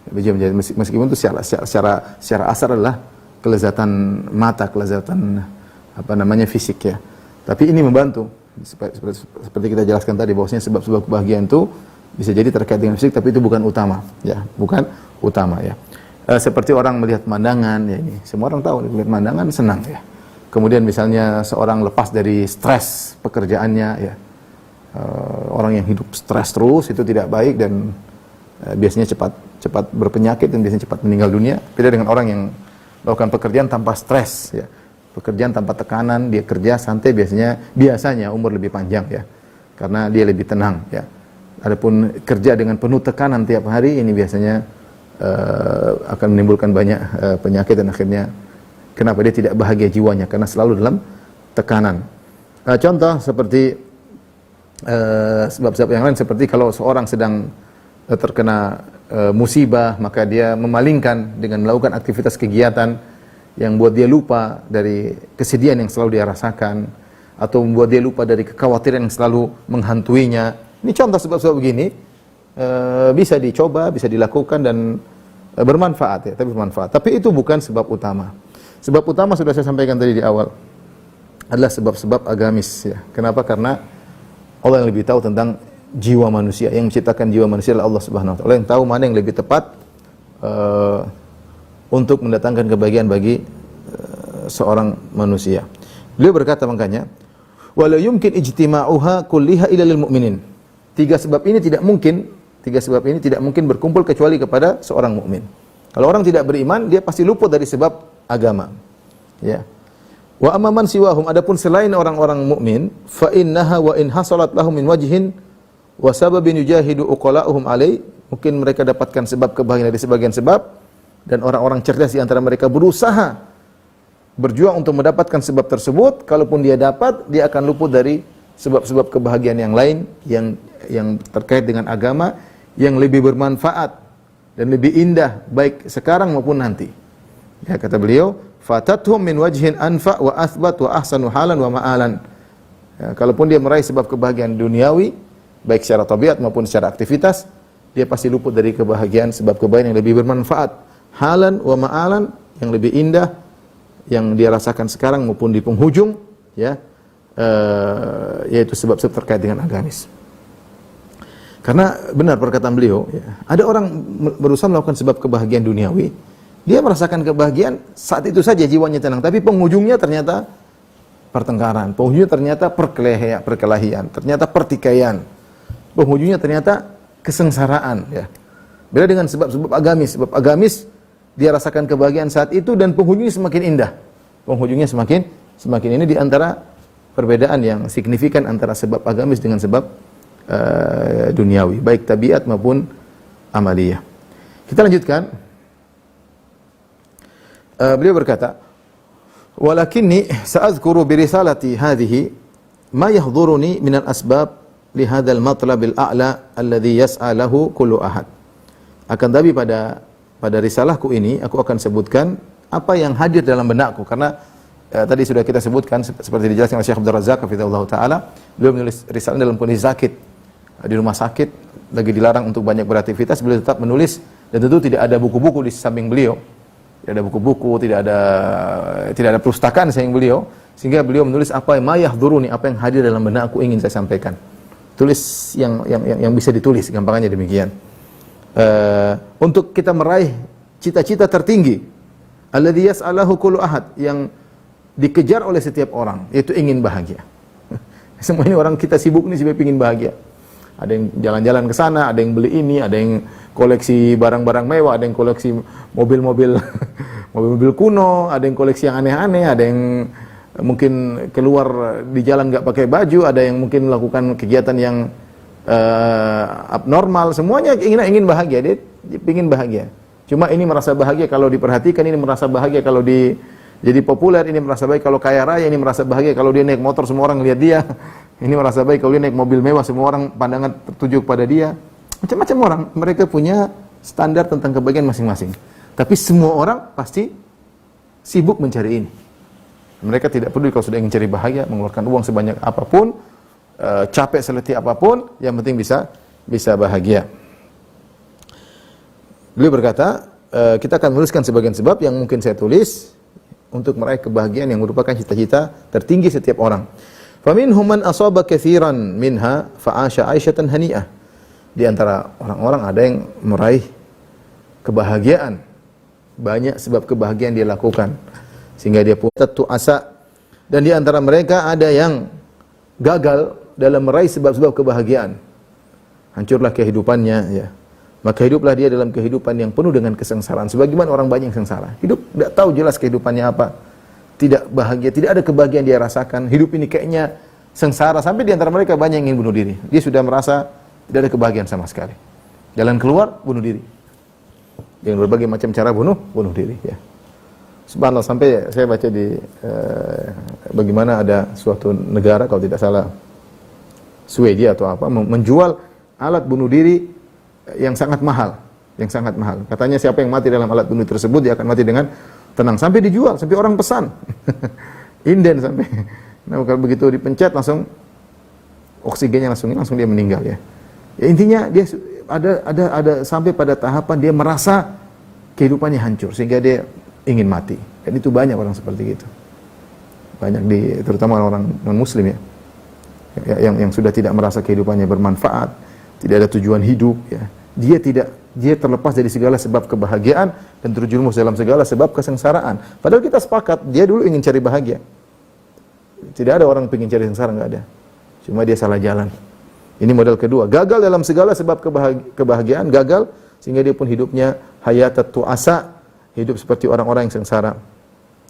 Jiwa menjadi, meskipun itu secara asar adalah kelezatan mata, kelezatan fisik ya. Tapi ini membantu seperti kita jelaskan tadi bahwasanya sebab-sebab kebahagiaan itu Bisa jadi terkait dengan fisik, tapi itu bukan utama, ya, bukan utama, ya. Seperti orang melihat pemandangan, ya, ini semua orang tahu melihat pemandangan senang, ya. Kemudian misalnya seorang lepas dari stres pekerjaannya, ya, orang yang hidup stres terus itu tidak baik dan biasanya cepat berpenyakit dan biasanya cepat meninggal dunia. Beda dengan orang yang melakukan pekerjaan tanpa stres, ya, pekerjaan tanpa tekanan, dia kerja santai, biasanya umur lebih panjang, ya, karena dia lebih tenang, ya. Adapun kerja dengan penuh tekanan tiap hari, ini biasanya akan menimbulkan banyak penyakit dan akhirnya kenapa dia tidak bahagia jiwanya, karena selalu dalam tekanan. Contoh seperti sebab-sebab yang lain, seperti kalau seorang sedang terkena musibah, maka dia memalingkan dengan melakukan aktivitas kegiatan yang buat dia lupa dari kesedihan yang selalu dia rasakan, atau membuat dia lupa dari kekhawatiran yang selalu menghantuinya. Ini contoh sebab-sebab begini, bisa dicoba, bisa dilakukan dan bermanfaat, ya, tapi bermanfaat. Tapi itu bukan sebab utama. Sebab utama sudah saya sampaikan tadi di awal, adalah sebab-sebab agamis, ya. Kenapa? Karena Allah yang lebih tahu tentang jiwa manusia. Yang menciptakan jiwa manusia adalah Allah Subhanahu wa taala. Allah yang tahu mana yang lebih tepat untuk mendatangkan kebahagiaan bagi seorang manusia. Beliau berkata makanya, wala yumkin ijtima'uha kulliha illa lil mu'minin. Tiga sebab ini tidak mungkin berkumpul kecuali kepada seorang mukmin. Kalau orang tidak beriman, dia pasti luput dari sebab agama. Ya. Wa amman siwahum, adapun selain orang-orang mukmin, fa innaha wa in hasalat lahum min wajhin wa sababin yujahidu uqala'uhum alai, mungkin mereka dapatkan sebab kebahagiaan dari sebagian sebab, dan orang-orang cerdas di antara mereka berusaha berjuang untuk mendapatkan sebab tersebut. Kalaupun dia dapat, dia akan luput dari sebab-sebab kebahagiaan yang lain yang terkait dengan agama, yang lebih bermanfaat dan lebih indah baik sekarang maupun nanti. Ya, kata beliau, fatathum min wajhin anfa wa athbat wa ahsanu halan wa ma'alan. Ya, kalaupun dia meraih sebab kebahagiaan duniawi baik secara tabiat maupun secara aktivitas, dia pasti luput dari kebahagiaan sebab kebahagiaan yang lebih bermanfaat, halan wa ma'alan, yang lebih indah yang dia rasakan sekarang maupun di penghujung, ya, yaitu sebab-sebab terkait dengan agamis. Karena benar perkataan beliau, ya, ada orang berusaha melakukan sebab kebahagiaan duniawi, dia merasakan kebahagiaan saat itu saja, jiwanya tenang, tapi penghujungnya ternyata pertengkaran, penghujungnya ternyata perkelahian, ternyata pertikaian, penghujungnya ternyata kesengsaraan, ya. Beda dengan sebab-sebab agamis. Sebab agamis dia rasakan kebahagiaan saat itu dan penghujungnya semakin indah. Penghujungnya semakin ini, di antara perbedaan yang signifikan antara sebab agamis dengan sebab duniawi, baik tabiat maupun amaliyah. Kita lanjutkan. Beliau berkata, walakinni sa'adhkuru bi risalati hadhihi ma yahdhuruni min al-asbab li hadzal matlabil a'la alladhi yas'a lahu kullu ahad. Akan tapi pada risalahku ini aku akan sebutkan apa yang hadir dalam benakku, karena tadi sudah kita sebutkan seperti dijelaskan oleh Syekh Abdul Razak hafizahullah taala, beliau menulis risalah dalam kondisi sakit, di rumah sakit, lagi dilarang untuk banyak beraktivitas, beliau tetap menulis, dan tentu tidak ada buku-buku di samping beliau. Tidak ada buku-buku, tidak ada perpustakaan samping beliau, sehingga beliau menulis apa yang yahduruni, apa yang hadir dalam benakku ingin saya sampaikan. Tulis yang bisa ditulis, gampangnya demikian. Untuk kita meraih cita-cita tertinggi, alladzi yas'alahu kullu ahad, yang dikejar oleh setiap orang, yaitu ingin bahagia. Semua ini orang kita sibuk nih supaya ingin bahagia. Ada yang jalan-jalan ke sana, ada yang beli ini, ada yang koleksi barang-barang mewah, ada yang koleksi mobil-mobil kuno, ada yang koleksi yang aneh-aneh, ada yang mungkin keluar di jalan nggak pakai baju, ada yang mungkin melakukan kegiatan yang abnormal. Semuanya ingin bahagia, dia ingin bahagia. Cuma ini merasa bahagia kalau diperhatikan, ini merasa bahagia kalau jadi populer, ini merasa baik kalau kaya raya, ini merasa bahagia kalau dia naik motor semua orang lihat dia. Ini merasa baik kalau dia naik mobil mewah, semua orang pandangan tertuju kepada dia. Macam-macam orang, mereka punya standar tentang kebahagiaan masing-masing. Tapi semua orang pasti sibuk mencari ini. Mereka tidak peduli kalau sudah ingin cari bahagia, mengeluarkan uang sebanyak apapun, capek seletih apapun, yang penting bisa bahagia. Beliau berkata, kita akan menuliskan sebagian sebab yang mungkin saya tulis untuk meraih kebahagiaan yang merupakan cita-cita tertinggi setiap orang. Faminhum man asaba katsiran minha fa'asha 'aishatan hani'ah. Di antara orang-orang ada yang meraih kebahagiaan. Banyak sebab kebahagiaan dia lakukan. Sehingga dia punya asa. Dan di antara mereka ada yang gagal dalam meraih sebab-sebab kebahagiaan. Hancurlah kehidupannya, ya. Maka hiduplah dia dalam kehidupan yang penuh dengan kesengsaraan. Sebagaimana orang banyak yang sengsara. Hidup tidak tahu jelas kehidupannya apa. Tidak bahagia, tidak ada kebahagiaan dia rasakan. Hidup ini kayaknya sengsara. Sampai di antara mereka banyak yang ingin bunuh diri. Dia sudah merasa tidak ada kebahagiaan sama sekali. Jalan keluar, bunuh diri. Dengan berbagai macam cara bunuh diri, ya. Subhanallah, sampai saya baca di bagaimana ada suatu negara, kalau tidak salah Swedia atau apa, menjual alat bunuh diri yang sangat mahal, Katanya siapa yang mati dalam alat bunuh tersebut dia akan mati dengan tenang. Sampai dijual, sampai orang pesan, inden sampai. Nah, kalau begitu dipencet langsung oksigennya langsung dia meninggal, ya. Ya, intinya dia ada sampai pada tahapan dia merasa kehidupannya hancur sehingga dia ingin mati. Dan itu banyak orang seperti itu. Banyak terutama orang non-muslim, ya. Yang sudah tidak merasa kehidupannya bermanfaat, tidak ada tujuan hidup, ya. Dia terlepas dari segala sebab kebahagiaan dan terjerumus dalam segala sebab kesengsaraan. Padahal kita sepakat dia dulu ingin cari bahagia. Tidak ada orang ingin cari sengsara, enggak ada. Cuma dia salah jalan. Ini model kedua, gagal dalam segala sebab kebahagiaan, gagal sehingga dia pun hidupnya hayatat tu'asa, hidup seperti orang-orang yang sengsara.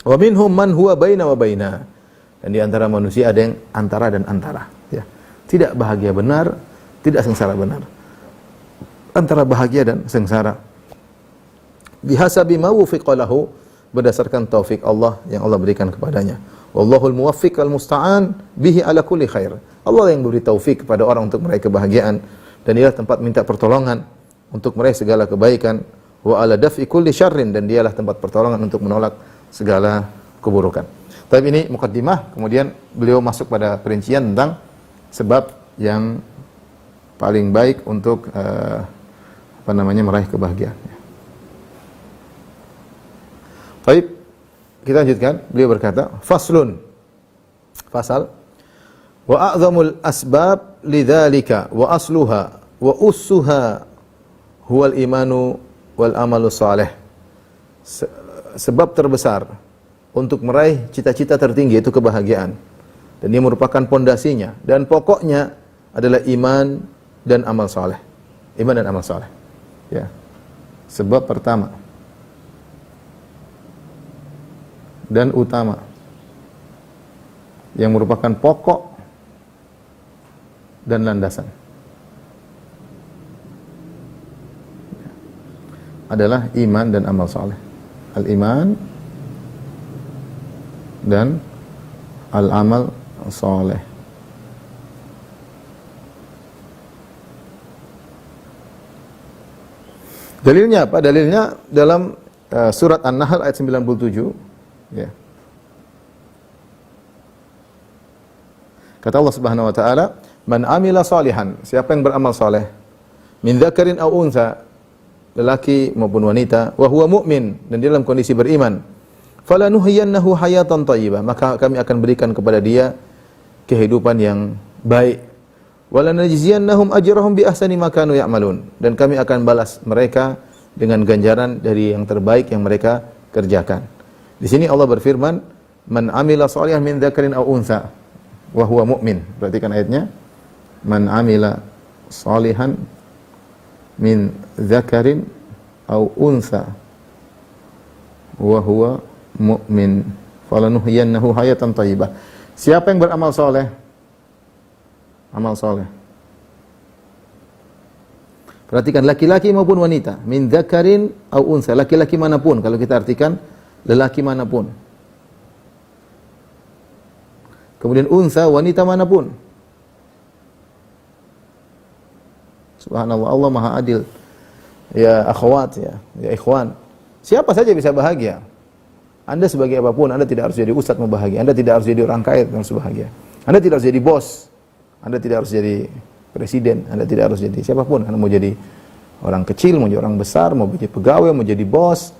Wa minhum man huwa baina wa baina. Dan di antara manusia ada yang antara dan antara, ya. Tidak bahagia benar, tidak sengsara benar. Antara bahagia dan sengsara. Bihasabi ma wufiqa lahu, berdasarkan taufik Allah yang Allah berikan kepadanya. Wallahul muwaffiq al musta'an bihi ala kulli khair. Allah yang beri taufik kepada orang untuk meraih kebahagiaan dan dialah tempat minta pertolongan untuk meraih segala kebaikan. Wa ala daf'i kulli syarrin, dan dialah tempat pertolongan untuk menolak segala keburukan. Tapi ini mukaddimah, kemudian beliau masuk pada perincian tentang sebab yang paling baik untuk meraih kebahagiaan. Baik, kita lanjutkan. Beliau berkata, faslun, fasal, wa a'zamul asbab lidzalika wa asluha wa ussuha huwal imanu wal amalu salih. Sebab terbesar untuk meraih cita-cita tertinggi itu kebahagiaan, dan dia merupakan pondasinya dan pokoknya adalah iman dan amal saleh. Iman dan amal saleh, ya. Sebab pertama dan utama yang merupakan pokok dan landasan adalah iman dan amal saleh. Al-iman dan al-amal saleh. Dalilnya apa? Dalilnya dalam surat An-Nahl ayat 97, ya. Kata Allah Subhanahu wa taala, "Man amila salihan", siapa yang beramal saleh, "min dzakarin aw untha", lelaki maupun wanita, "wa huwa mu'min", dan dia dalam kondisi beriman, "falanuhyiyannahu hayatan thayyibah", maka kami akan berikan kepada dia kehidupan yang baik. "Walanajziyannahum ajrahum bi ahsani ma kanu ya'malun", dan kami akan balas mereka dengan ganjaran dari yang terbaik yang mereka kerjakan. Di sini Allah berfirman, "Man amila shalihan min dzakarin aw untha wa huwa mu'min". Perhatikan ayatnya. Man amila shalihan min dzakarin aw untha wa huwa mu'min falanuhyiyannahu hayatan thayyibah. Siapa yang beramal saleh? Amal saleh. Perhatikan, laki-laki maupun wanita, min dzakarin aw untha, laki-laki manapun, kalau kita artikan lelaki manapun. Kemudian untha, wanita manapun. Subhanallah, Allah Maha Adil. Ya akhwat, ya ikhwan. Siapa saja bisa bahagia. Anda sebagai apapun, Anda tidak harus jadi ustadz mau bahagia. Anda tidak harus jadi orang kaya harus bahagia. Anda tidak harus jadi bos. Anda tidak harus jadi presiden. Anda tidak harus jadi siapapun. Anda mau jadi orang kecil, mau jadi orang besar, mau jadi pegawai, mau jadi bos.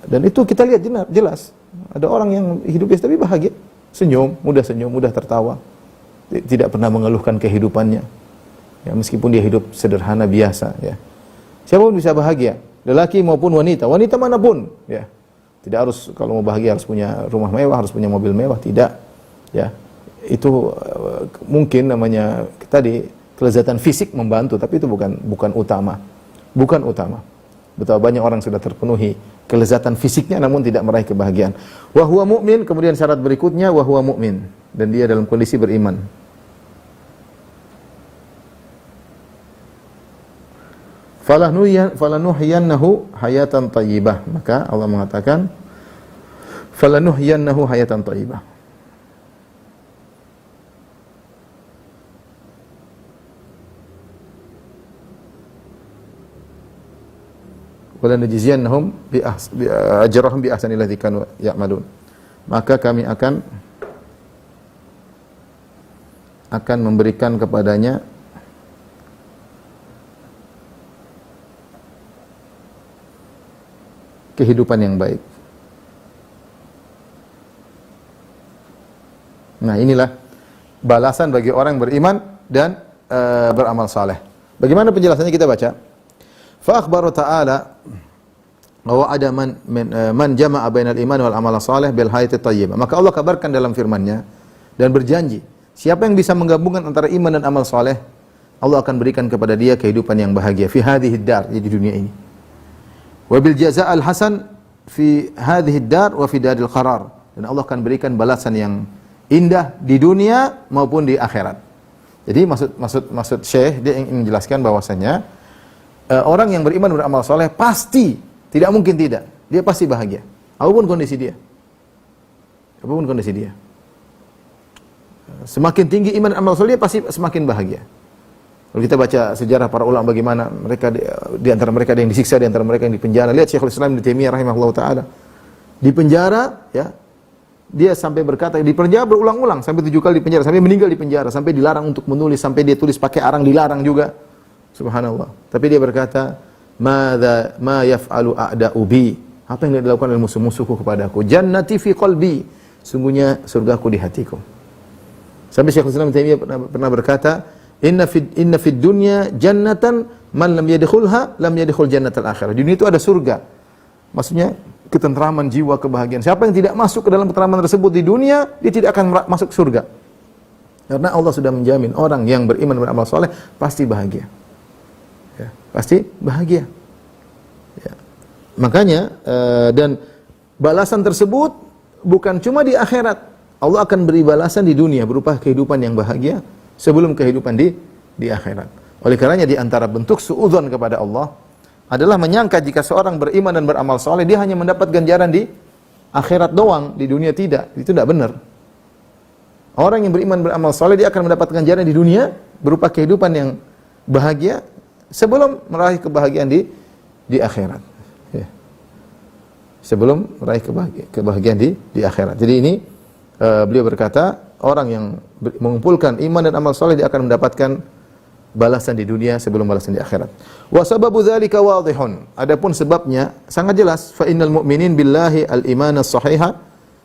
Dan itu kita lihat jelas. Ada orang yang hidup biasa tapi bahagia. Senyum, mudah tertawa. Tidak pernah mengeluhkan kehidupannya. Ya, meskipun dia hidup sederhana biasa, ya. Siapapun bisa bahagia, lelaki maupun wanita, wanita manapun, ya. Tidak harus kalau mau bahagia harus punya rumah mewah, harus punya mobil mewah, tidak. Ya. Itu mungkin namanya tadi kelezatan fisik membantu, tapi itu bukan utama. Bukan utama. Betapa banyak orang sudah terpenuhi kelezatan fisiknya namun tidak meraih kebahagiaan. Wa huwa mu'min, kemudian syarat berikutnya wa huwa mu'min, dan dia dalam kondisi beriman. Falanuhyiyannahu hayatan thayyibah. Maka Allah mengatakan falanuhyiyannahu hayatan thayyibah. Wala najziyannahum ajrahum bi ahsani alladzi kanu ya'malun. Maka kami akan memberikan kepadanya kehidupan yang baik. Nah, inilah balasan bagi orang beriman dan beramal saleh. Bagaimana penjelasannya, kita baca. Fa akhbara ta'ala bahwa ada man jama'a bainal iman wal amal saleh bil hayati thayyibah. Maka Allah kabarkan dalam firman-Nya dan berjanji, siapa yang bisa menggabungkan antara iman dan amal saleh, Allah akan berikan kepada dia kehidupan yang bahagia fi hadhihi dar, di dunia ini. Wa bil jazaa'il hasan fi hadhihi dar wa fi daril qarar. Dan Allah akan berikan balasan yang indah di dunia maupun di akhirat. Jadi maksud Syekh dia ingin menjelaskan bahwasanya orang yang beriman beramal soleh pasti, tidak mungkin tidak, dia pasti bahagia apapun kondisi dia. Apapun kondisi dia. Semakin tinggi iman dan amal soleh, dia pasti semakin bahagia. Kalau kita baca sejarah para ulama bagaimana mereka di antara mereka ada yang disiksa, di antara mereka yang dipenjara. Lihat Syekhul Islam Ibnu Taimiyah rahimahullahu taala. Di penjara, ya. Dia sampai berkata di penjara berulang-ulang, sampai 7 kali di penjara, sampai meninggal di penjara, sampai dilarang untuk menulis, sampai dia tulis pakai arang dilarang juga. Subhanallah. Tapi dia berkata, ma yaf'alu a'da'u bi? Apa yang dilakukan oleh musuh-musuhku kepadaku? Jannati fi qalbi. Sungguhnya surgaku di hatiku. Sampai Syekhul Islam Taimiyah pernah berkata, inna fid dunya jannatan man lam yadkhulha lam yadkhul jannatal akhirah. Di dunia itu ada surga. Maksudnya ketentraman jiwa, kebahagiaan. Siapa yang tidak masuk ke dalam ketentraman tersebut di dunia, dia tidak akan masuk surga. Karena Allah sudah menjamin orang yang beriman beramal soleh pasti bahagia. Ya, pasti bahagia. Ya. Makanya dan balasan tersebut bukan cuma di akhirat. Allah akan beri balasan di dunia berupa kehidupan yang bahagia sebelum kehidupan di akhirat. Oleh karenanya di antara bentuk suudzon kepada Allah adalah menyangka jika seorang beriman dan beramal soleh dia hanya mendapat ganjaran di akhirat doang, di dunia tidak. Itu tidak benar. Orang yang beriman beramal soleh dia akan mendapat ganjaran di dunia berupa kehidupan yang bahagia sebelum meraih kebahagiaan di akhirat. Ya. Sebelum meraih kebahagiaan di akhirat. Jadi ini beliau berkata, orang yang mengumpulkan iman dan amal soleh dia akan mendapatkan balasan di dunia sebelum balasan di akhirat. Wa sababu dzalika wadihun. Adapun sebabnya sangat jelas. Fa innal mu'minin billahi al-iman as-sahiha.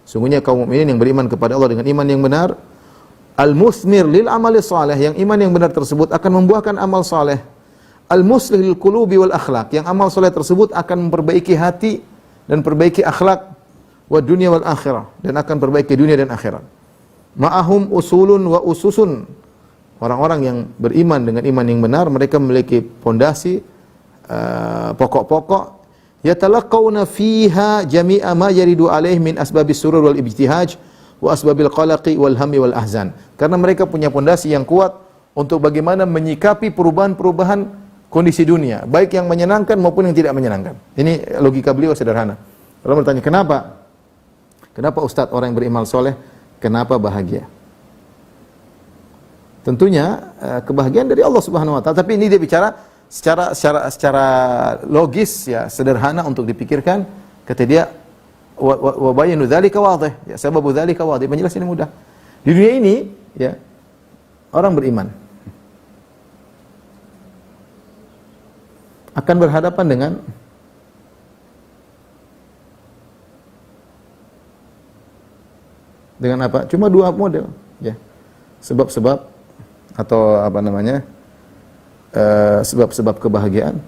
Sungguhnya kaum mukminin yang beriman kepada Allah dengan iman yang benar, al-musmir lil amali salih, yang iman yang benar tersebut akan membuahkan amal saleh. Al-muslih lil qulubi wal akhlaq, yang amal saleh tersebut akan memperbaiki hati dan perbaiki akhlak, wa dunya wal akhirah, dan akan perbaiki dunia dan akhirat. Ma'ahum usulun wa ususun. Orang-orang yang beriman dengan iman yang benar, mereka memiliki pondasi, pokok-pokok. Yatalaqawna fiha jami'a ma yaridu alaih min asbabis surur wal ibtihaj wa asbabil qalaqi wal hammi wal ahzan. Karena mereka punya pondasi yang kuat untuk bagaimana menyikapi perubahan-perubahan kondisi dunia, baik yang menyenangkan maupun yang tidak menyenangkan. Ini logika beliau sederhana. Kalau bertanya kenapa? Kenapa Ustaz orang yang beriman soleh kenapa bahagia? Tentunya kebahagiaan dari Allah Subhanahu wa taala, tapi ini dia bicara secara logis ya, sederhana untuk dipikirkan. Kata dia wa bayanu dzalika wadih, ya sababu dzalika wadih, penjelasan ini mudah. Di dunia ini ya orang beriman akan berhadapan dengan apa? Cuma dua model ya. Sebab-sebab atau apa namanya? sebab-sebab kebahagiaan.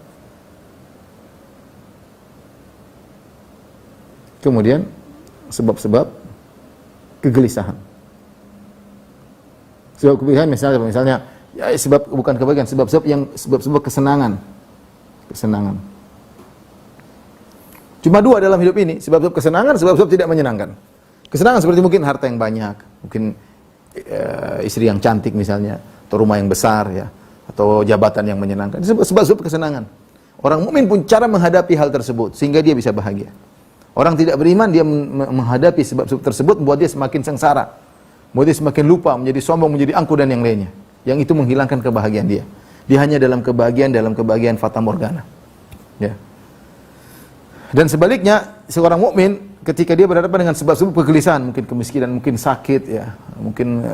Kemudian sebab-sebab kegelisahan. Sebab kebahagiaan misalnya ya, sebab bukan kebahagiaan, sebab-sebab kesenangan. Kesenangan. Cuma dua dalam hidup ini, sebab-sebab kesenangan, sebab-sebab tidak menyenangkan. Kesenangan seperti mungkin harta yang banyak, mungkin istri yang cantik misalnya, atau rumah yang besar ya, atau jabatan yang menyenangkan. Sebab-sebab kesenangan. Orang mukmin pun cara menghadapi hal tersebut sehingga dia bisa bahagia. Orang tidak beriman, dia menghadapi sebab-sebab tersebut membuat dia semakin sengsara, membuat dia semakin lupa, menjadi sombong, menjadi angkuh dan yang lainnya. Yang itu menghilangkan kebahagiaan dia. Dia hanya dalam kebahagiaan fata morgana. Ya. Dan sebaliknya, seorang mukmin ketika dia berhadapan dengan sebab-sebab kegelisahan, mungkin kemiskinan, mungkin sakit, ya, mungkin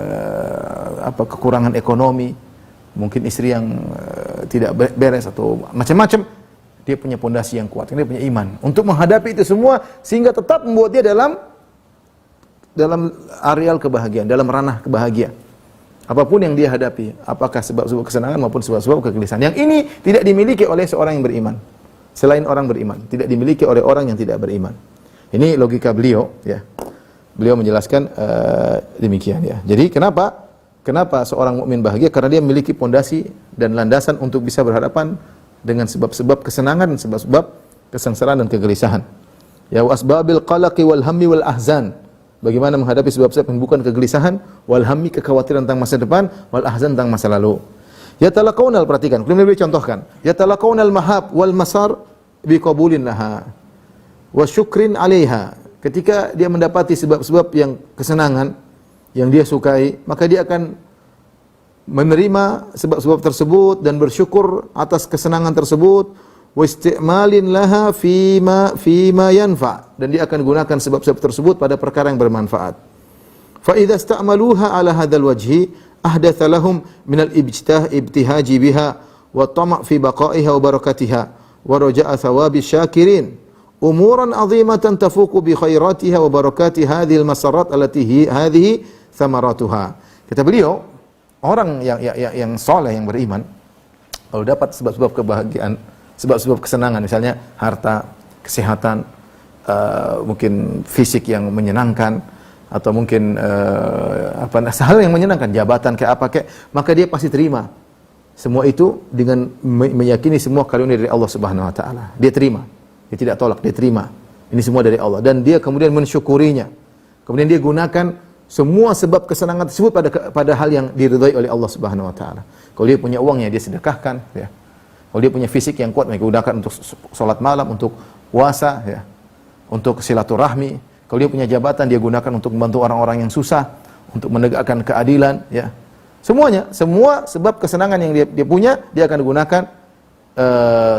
kekurangan ekonomi, mungkin istri yang tidak beres atau macam-macam. Dia punya pondasi yang kuat, dia punya iman untuk menghadapi itu semua sehingga tetap membuat dia dalam areal kebahagiaan, dalam ranah kebahagiaan. Apapun yang dia hadapi, apakah sebab-sebab kesenangan maupun sebab-sebab kegelisahan. Yang ini tidak dimiliki oleh seorang yang beriman. Selain orang beriman, tidak dimiliki oleh orang yang tidak beriman. Ini logika beliau, ya. Beliau menjelaskan demikian, ya. Jadi kenapa seorang mukmin bahagia? Karena dia memiliki pondasi dan landasan untuk bisa berhadapan dengan sebab-sebab kesenangan dan sebab-sebab kesengsaraan dan kegelisahan. Ya wasbabil qalaqi wal hammi wal ahzan. Bagaimana menghadapi sebab-sebab yang bukan kegelisahan, wal hammi kekhawatiran tentang masa depan, wal ahzan tentang masa lalu. Yatalaqawnal, perhatikan, kemudian beliau contohkan. Yatalaqawnal mahab wal masar biqabulin laha wa syukrin 'alaiha. Ketika dia mendapati sebab-sebab yang kesenangan yang dia sukai, maka dia akan menerima sebab-sebab tersebut dan bersyukur atas kesenangan tersebut, wa isti'malin laha fima yanfa, dan dia akan gunakan sebab-sebab tersebut pada perkara yang bermanfaat. Fa idza ista'maluha ala hadzal wajhi ahdatha lahum min al-ibtihaji biha wa tama' fi baqa'iha wa barakatiha wa raja'a thawabi syakirin umuran 'azimatan tafuqu bi khairatiha wa barakati hadhihi al-masarat allati hadhihi thamaratuha. Kata beliau, orang yang soleh, yang beriman, kalau dapat sebab-sebab kebahagiaan, sebab-sebab kesenangan, misalnya harta, kesehatan, mungkin fisik yang menyenangkan, atau mungkin hal yang menyenangkan, jabatan kayak apa kayak, maka dia pasti terima semua itu dengan meyakini semua karunia dari Allah Subhanahu Wa Taala. Dia terima, dia tidak tolak, dia terima. Ini semua dari Allah, dan dia kemudian mensyukurinya. Kemudian dia gunakan semua sebab kesenangan tersebut pada hal yang diridhai oleh Allah Subhanahu Wa Taala. Kalau dia punya uangnya, dia sedekahkan, ya. Kalau dia punya fisik yang kuat, mereka gunakan untuk sholat malam, untuk puasa, ya, untuk silaturahmi. Kalau dia punya jabatan, dia gunakan untuk membantu orang-orang yang susah, untuk menegakkan keadilan, ya. Semuanya, semua sebab kesenangan yang dia punya, dia akan gunakan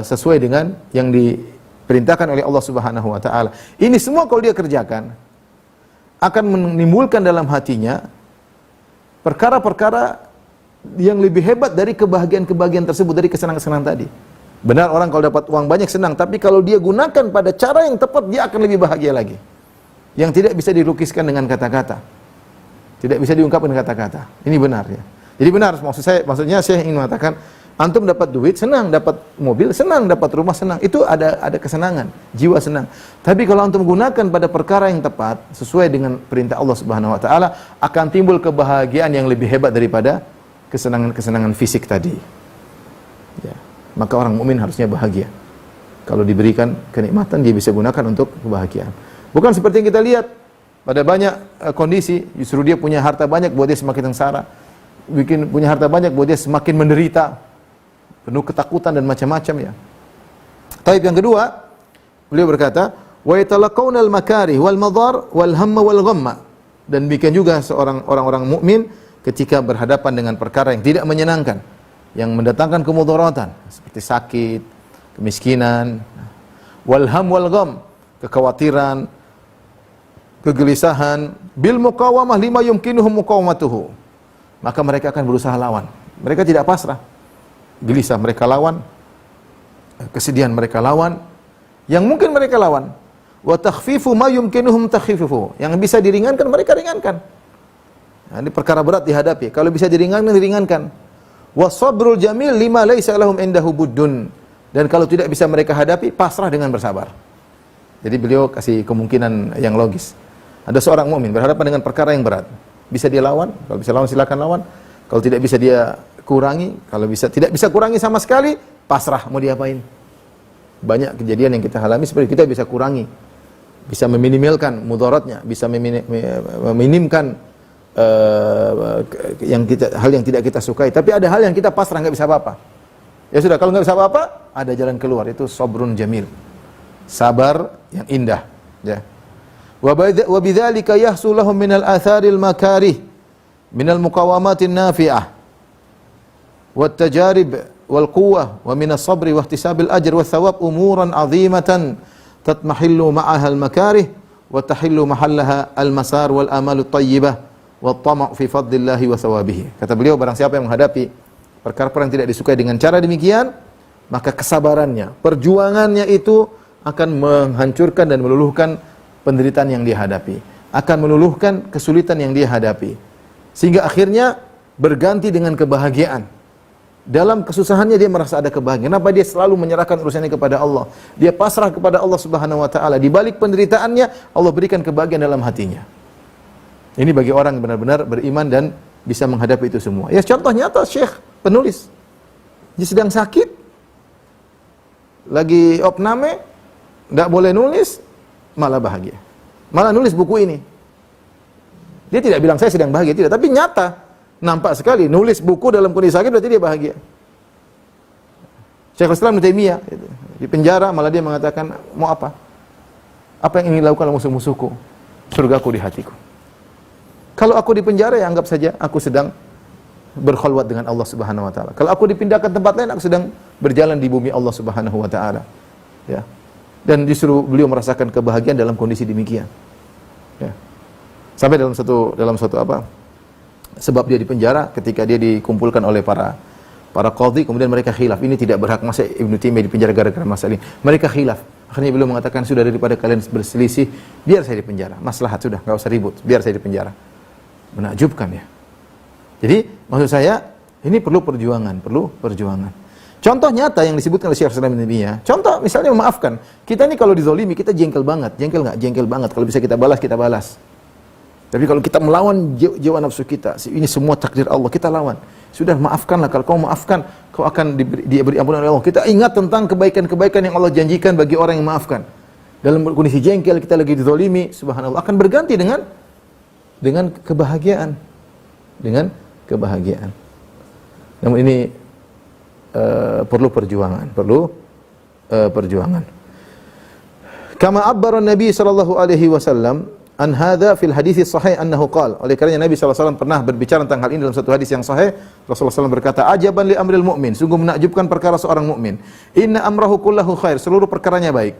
sesuai dengan yang diperintahkan oleh Allah Subhanahu Wa Taala. Ini semua kalau dia kerjakan akan menimbulkan dalam hatinya perkara-perkara yang lebih hebat dari kebahagiaan-kebahagiaan tersebut, dari kesenangan-kesenangan tadi. Benar, orang kalau dapat uang banyak senang, tapi kalau dia gunakan pada cara yang tepat, dia akan lebih bahagia lagi. Yang tidak bisa dilukiskan dengan kata-kata, tidak bisa diungkapkan dengan kata-kata. Ini benar, ya. Jadi benar, maksudnya saya ingin mengatakan, antum dapat duit senang, dapat mobil senang, dapat rumah senang, itu ada kesenangan, jiwa senang. Tapi kalau antum gunakan pada perkara yang tepat sesuai dengan perintah Allah Subhanahu Wa Taala, akan timbul kebahagiaan yang lebih hebat daripada kesenangan-kesenangan fisik tadi. Ya. Maka orang mukmin harusnya bahagia. Kalau diberikan kenikmatan, dia bisa gunakan untuk kebahagiaan. Bukan seperti yang kita lihat pada banyak kondisi, justru dia punya harta banyak buat dia semakin sengsara, punya harta banyak buat dia semakin menderita, penuh ketakutan dan macam-macam, ya. Taib yang kedua, beliau berkata, wa yatalaqawna al-makarih wal madar wal hamma wal ghamma. Dan demikian juga orang-orang mukmin ketika berhadapan dengan perkara yang tidak menyenangkan, yang mendatangkan kemudaratan seperti sakit, kemiskinan, wal ham wal gham, kekhawatiran, kegelisahan, bil muqawamah lima yumkinuhum muqawamatuhu. Maka mereka akan berusaha lawan. Mereka tidak pasrah. Gelisah mereka lawan, kesedihan mereka lawan, yang mungkin mereka lawan. Wa takhfifu ma yumkinuhum takhfifuhu. Yang bisa diringankan mereka ringankan. Nah, ini perkara berat dihadapi. Kalau bisa diringankan, diringankan. Wasabrul jamil lima laisa lahum indahu buddun. Dan kalau tidak bisa mereka hadapi, pasrah dengan bersabar. Jadi beliau kasih kemungkinan yang logis. Ada seorang mukmin berhadapan dengan perkara yang berat. Bisa dia lawan, kalau bisa lawan silakan lawan. Kalau tidak bisa dia kurangi, kalau tidak bisa kurangi sama sekali, pasrah, mau diapain? Banyak kejadian yang kita alami seperti kita bisa kurangi, bisa meminimalkan mudaratnya, bisa meminimkan hal yang tidak kita sukai. Tapi ada hal yang kita pasrah, nggak bisa apa-apa. Ya sudah, kalau nggak bisa apa-apa, ada jalan keluar, itu sabrun jamil. Sabar yang indah, ya. Wa bidzalika yahsul lahum minal atharil makarih minal muqawamatin nafi'ah wat tajarib wal quwwah wa minas sabri wa ihtisabil ajr wa thawab umuran 'azimatan tatmahillu ma'aha al makarih wa tahillu mahallaha al masar wal amalu thayyibah wat tama' fi fadlillahi wa thawabihi. Kata beliau, barang siapa yang menghadapi perkara-perkara yang tidak disukai dengan cara demikian, maka kesabarannya, perjuangannya itu akan menghancurkan dan meluluhkan penderitaan yang dia hadapi, akan meluluhkan kesulitan yang dia hadapi, sehingga akhirnya berganti dengan kebahagiaan. Dalam kesusahannya dia merasa ada kebahagiaan. Kenapa? Dia selalu menyerahkan urusannya kepada Allah. Dia pasrah kepada Allah Subhanahu wa taala. Di balik penderitaannya, Allah berikan kebahagiaan dalam hatinya. Ini bagi orang yang benar-benar beriman dan bisa menghadapi itu semua. Ya, contoh nyata Syekh penulis. Dia sedang sakit, lagi opname, enggak boleh nulis, malah bahagia. Malah nulis buku ini. Dia tidak bilang saya sedang bahagia, tidak, tapi nyata, nampak sekali nulis buku dalam kondisi sakit berarti dia bahagia. Syekhul Islam Ibnu Taimiyah di penjara, malah dia mengatakan, mau apa? Apa yang ingin dilakukan musuh-musuhku? Surgaku di hatiku. Kalau aku di penjara, ya anggap saja aku sedang berkhulwat dengan Allah Subhanahu wa taala. Kalau aku dipindahkan tempat lain, aku sedang berjalan di bumi Allah Subhanahu wa taala. Ya. Dan justru beliau merasakan kebahagiaan dalam kondisi demikian. Ya. Sampai dalam satu apa? Sebab dia di penjara, ketika dia dikumpulkan oleh para qadhi, kemudian mereka khilaf. Ini tidak berhak, masa Ibnu Taimiyah di penjara gara-gara masalah ini. Mereka khilaf. Akhirnya beliau mengatakan, sudah, daripada kalian berselisih, biar saya di penjara. Maslahat sudah, enggak usah ribut. Biar saya di penjara. Menakjubkan ya. Jadi maksud saya, ini perlu perjuangan. Contoh nyata yang disebutkan oleh Syekh Islam Ibnu Taimiyah. Contoh misalnya memaafkan. Kita ini kalau dizolimi, kita jengkel banget. Jengkel nggak? Jengkel banget. Kalau bisa kita balas, kita balas. Tapi kalau kita melawan jiwa nafsu kita, ini semua takdir Allah, kita lawan. Sudah, maafkanlah. Kalau kau maafkan, kau akan diberi ampunan oleh Allah. Kita ingat tentang kebaikan-kebaikan yang Allah janjikan bagi orang yang maafkan. Dalam kondisi jengkel, kita lagi dizolimi, subhanallah, akan berganti dengan kebahagiaan. Dengan kebahagiaan. Namun ini perlu perjuangan. Kama abbara Nabi sallallahu alaihi wasallam an hadza fil hadits sahih annahu qala. Oleh karenanya Nabi sallallahu alaihi wasallam pernah berbicara tentang hal ini dalam satu hadis yang sahih. Rasulullah SAW berkata, ajaban li amril mu'min, sungguh menakjubkan perkara seorang mukmin. Inna amrahu kullahu khair, seluruh perkaranya baik.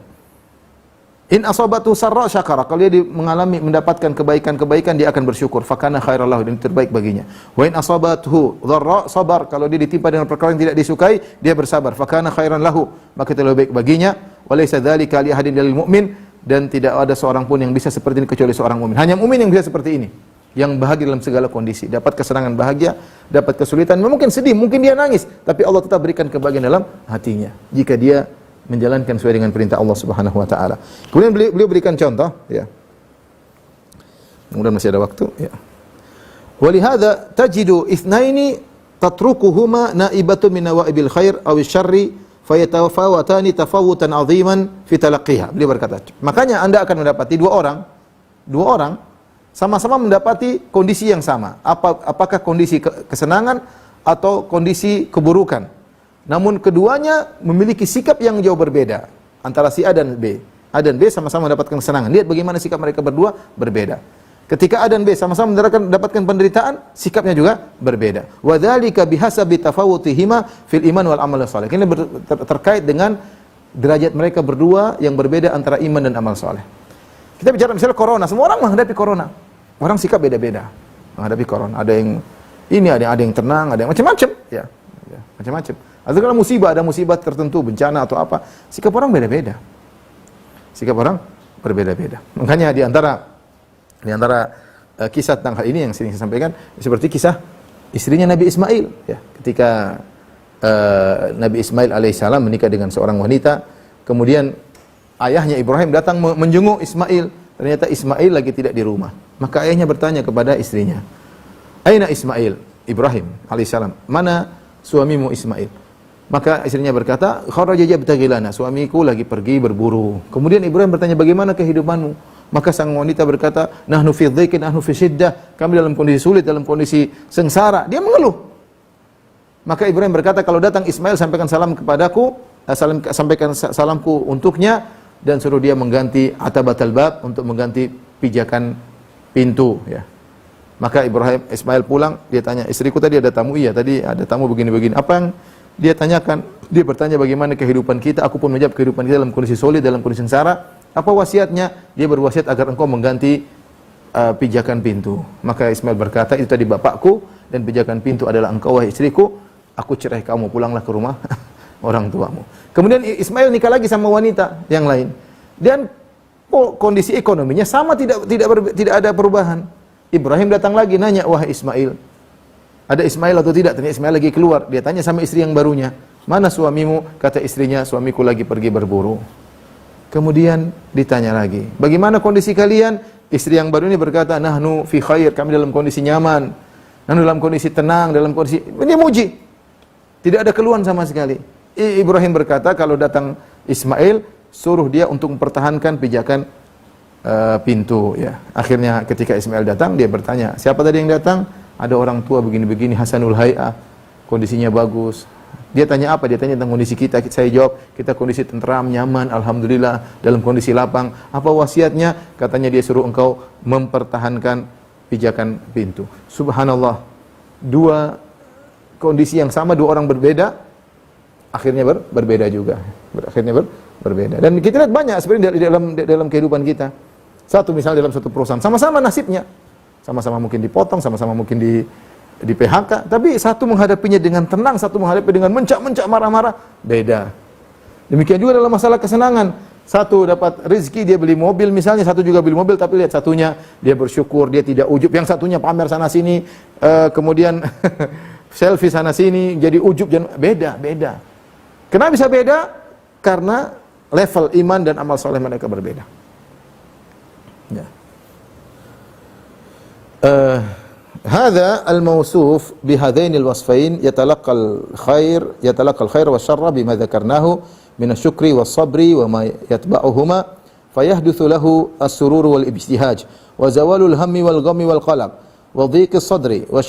In asabatu sarra syakara, kalau dia mendapatkan kebaikan-kebaikan, dia akan bersyukur. Fakana khairal lahu, dan terbaik baginya. Wa in asabathu dharra sabar, kalau dia ditimpa dengan perkara yang tidak disukai, dia bersabar. Fakana khairan lahu, maka itu lebih baik baginya. Wa laysa dzalika li ahadin dalil mu'min, dan tidak ada seorang pun yang bisa seperti ini kecuali seorang mukmin. Hanya mukmin yang bisa seperti ini, yang bahagia dalam segala kondisi, dapat kesenangan bahagia, dapat kesulitan, mungkin sedih, mungkin dia nangis, tapi Allah tetap berikan kebahagiaan dalam hatinya jika dia menjalankan sesuai dengan perintah Allah Subhanahu wa taala. Kemudian beliau berikan contoh, ya. Mudah-mudahan masih ada waktu, ya. Walihada tajidu itsnaini tatrukuhuma naibatu min nawaibil khair aw syarri fayatafawatani tafawutan 'aziman fi talaqqiha. Beliau berkata, makanya Anda akan mendapati dua orang sama-sama mendapati kondisi yang sama. Apakah kondisi kesenangan atau kondisi keburukan? Namun keduanya memiliki sikap yang jauh berbeda antara si A dan B. A dan B sama-sama mendapatkan kesenangan. Lihat bagaimana sikap mereka berdua berbeda. Ketika A dan B sama-sama mendapatkan penderitaan, sikapnya juga berbeda. Wa dzalika bihasabi tafawutihima fil iman wal amal saleh. Ini terkait dengan derajat mereka berdua yang berbeda antara iman dan amal saleh. Kita bicara misalnya corona, semua orang menghadapi corona. Orang sikap beda-beda menghadapi corona. Ada yang ini, ada yang tenang, ada yang macam-macam, ya macam-macam. Atau kalau ada musibah tertentu, bencana atau apa, sikap orang beda-beda. Sikap orang berbeda-beda. Makanya di antara kisah tentang hal ini yang sering saya sampaikan, seperti kisah istrinya Nabi Ismail ya. Ketika Nabi Ismail alaihissalam menikah dengan seorang wanita, kemudian ayahnya Ibrahim datang menjenguk Ismail. Ternyata Ismail lagi tidak di rumah. Maka ayahnya bertanya kepada istrinya, "Aina Ismail?" Ibrahim alaihissalam, "Mana suamimu Ismail?" Maka istrinya berkata, "Kharaja yabtaghi lana." Suamiku lagi pergi berburu. Kemudian Ibrahim bertanya, "Bagaimana kehidupanmu?" Maka sang wanita berkata, "Nahnu fi dhiqin, nahnu fi syiddah." Kami dalam kondisi sulit, dalam kondisi sengsara. Dia mengeluh. Maka Ibrahim berkata, "Kalau datang Ismail, sampaikan salam kepadaku, sampaikan salamku untuknya, dan suruh dia mengganti atabatal bab, untuk mengganti pijakan pintu." Ya. Maka Ismail pulang, dia tanya, "Istriku tadi ada tamu?" "Iya, tadi ada tamu begini-begini." "Apa yang dia tanyakan?" Dia bertanya bagaimana kehidupan kita. Aku pun menjawab kehidupan kita dalam kondisi sulit, dalam kondisi sengsara. "Apa wasiatnya?" Dia berwasiat agar engkau mengganti pijakan pintu. Maka Ismail berkata, "Itu tadi bapakku, dan pijakan pintu adalah engkau, wahai istriku. Aku cerai kamu, pulanglah ke rumah orang tuamu." Kemudian Ismail nikah lagi sama wanita yang lain. Dan kondisi ekonominya sama, tidak ada perubahan. Ibrahim datang lagi nanya, "Wahai Ismail, ada Ismail atau tidak?" Ternyata Ismail lagi keluar. Dia tanya sama istri yang barunya, "Mana suamimu?" Kata istrinya, "Suamiku lagi pergi berburu." Kemudian ditanya lagi, "Bagaimana kondisi kalian?" Istri yang baru ini berkata, "Nahnu fi khair." Kami dalam kondisi nyaman, nahnu dalam kondisi tenang, dalam kondisi, ini muji. Tidak ada keluhan sama sekali. Ibrahim berkata, kalau datang Ismail, suruh dia untuk mempertahankan pijakan pintu. Ya. Akhirnya ketika Ismail datang, dia bertanya, "Siapa tadi yang datang?" "Ada orang tua begini-begini, Hasanul Hay'ah, kondisinya bagus." Dia tanya apa? Dia tanya tentang kondisi kita. Saya jawab, kita kondisi tentram, nyaman, alhamdulillah, dalam kondisi lapang. "Apa wasiatnya?" Katanya, dia suruh engkau mempertahankan pijakan pintu. Subhanallah, dua kondisi yang sama, dua orang berbeda, akhirnya berbeda juga. Akhirnya berbeda. Dan kita lihat banyak sebenarnya dalam kehidupan kita. Satu misalnya dalam satu perusahaan, sama-sama nasibnya. Sama-sama mungkin dipotong, sama-sama mungkin di PHK, tapi satu menghadapinya dengan tenang, satu menghadapi dengan mencak-mencak, marah-marah, beda. Demikian juga dalam masalah kesenangan. Satu dapat rezeki, dia beli mobil misalnya, satu juga beli mobil, tapi lihat satunya dia bersyukur, dia tidak ujub. Yang satunya pamer sana sini, kemudian selfie sana sini, jadi ujub, beda. Kenapa bisa beda? Karena level iman dan amal soleh mereka berbeda. Ya. Hadza al-mawsuf bihadain al-wasfain yatalaqqa al-khair wa syarra bima dzakarnahu min asy-syukri was-sabri wa ma yatba'uhuma fayahduthu lahu as-surur wal ibtihaj wa zawalul hammi wal ghammi wal qalaq wa dhiqi as-sadri wa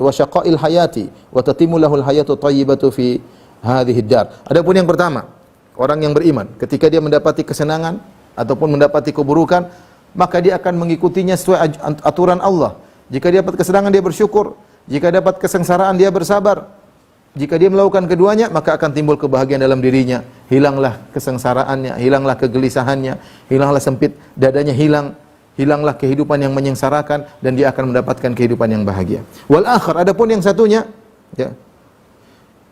syaqa'il hayati wa tatimmu lahu al-hayatu thayyibatu fi hadhihi ad-dar. Adapun yang pertama, orang yang beriman ketika dia mendapati kesenangan ataupun mendapati keburukan, maka dia akan mengikutinya sesuai aturan Allah. Jika dia dapat kesenangan, dia bersyukur. Jika dapat kesengsaraan, dia bersabar. Jika dia melakukan keduanya, maka akan timbul kebahagiaan dalam dirinya. Hilanglah kesengsaraannya, hilanglah kegelisahannya, hilanglah sempit dadanya, hilanglah kehidupan yang menyengsarakan, dan dia akan mendapatkan kehidupan yang bahagia. Wal akhar, adapun yang satunya, ya,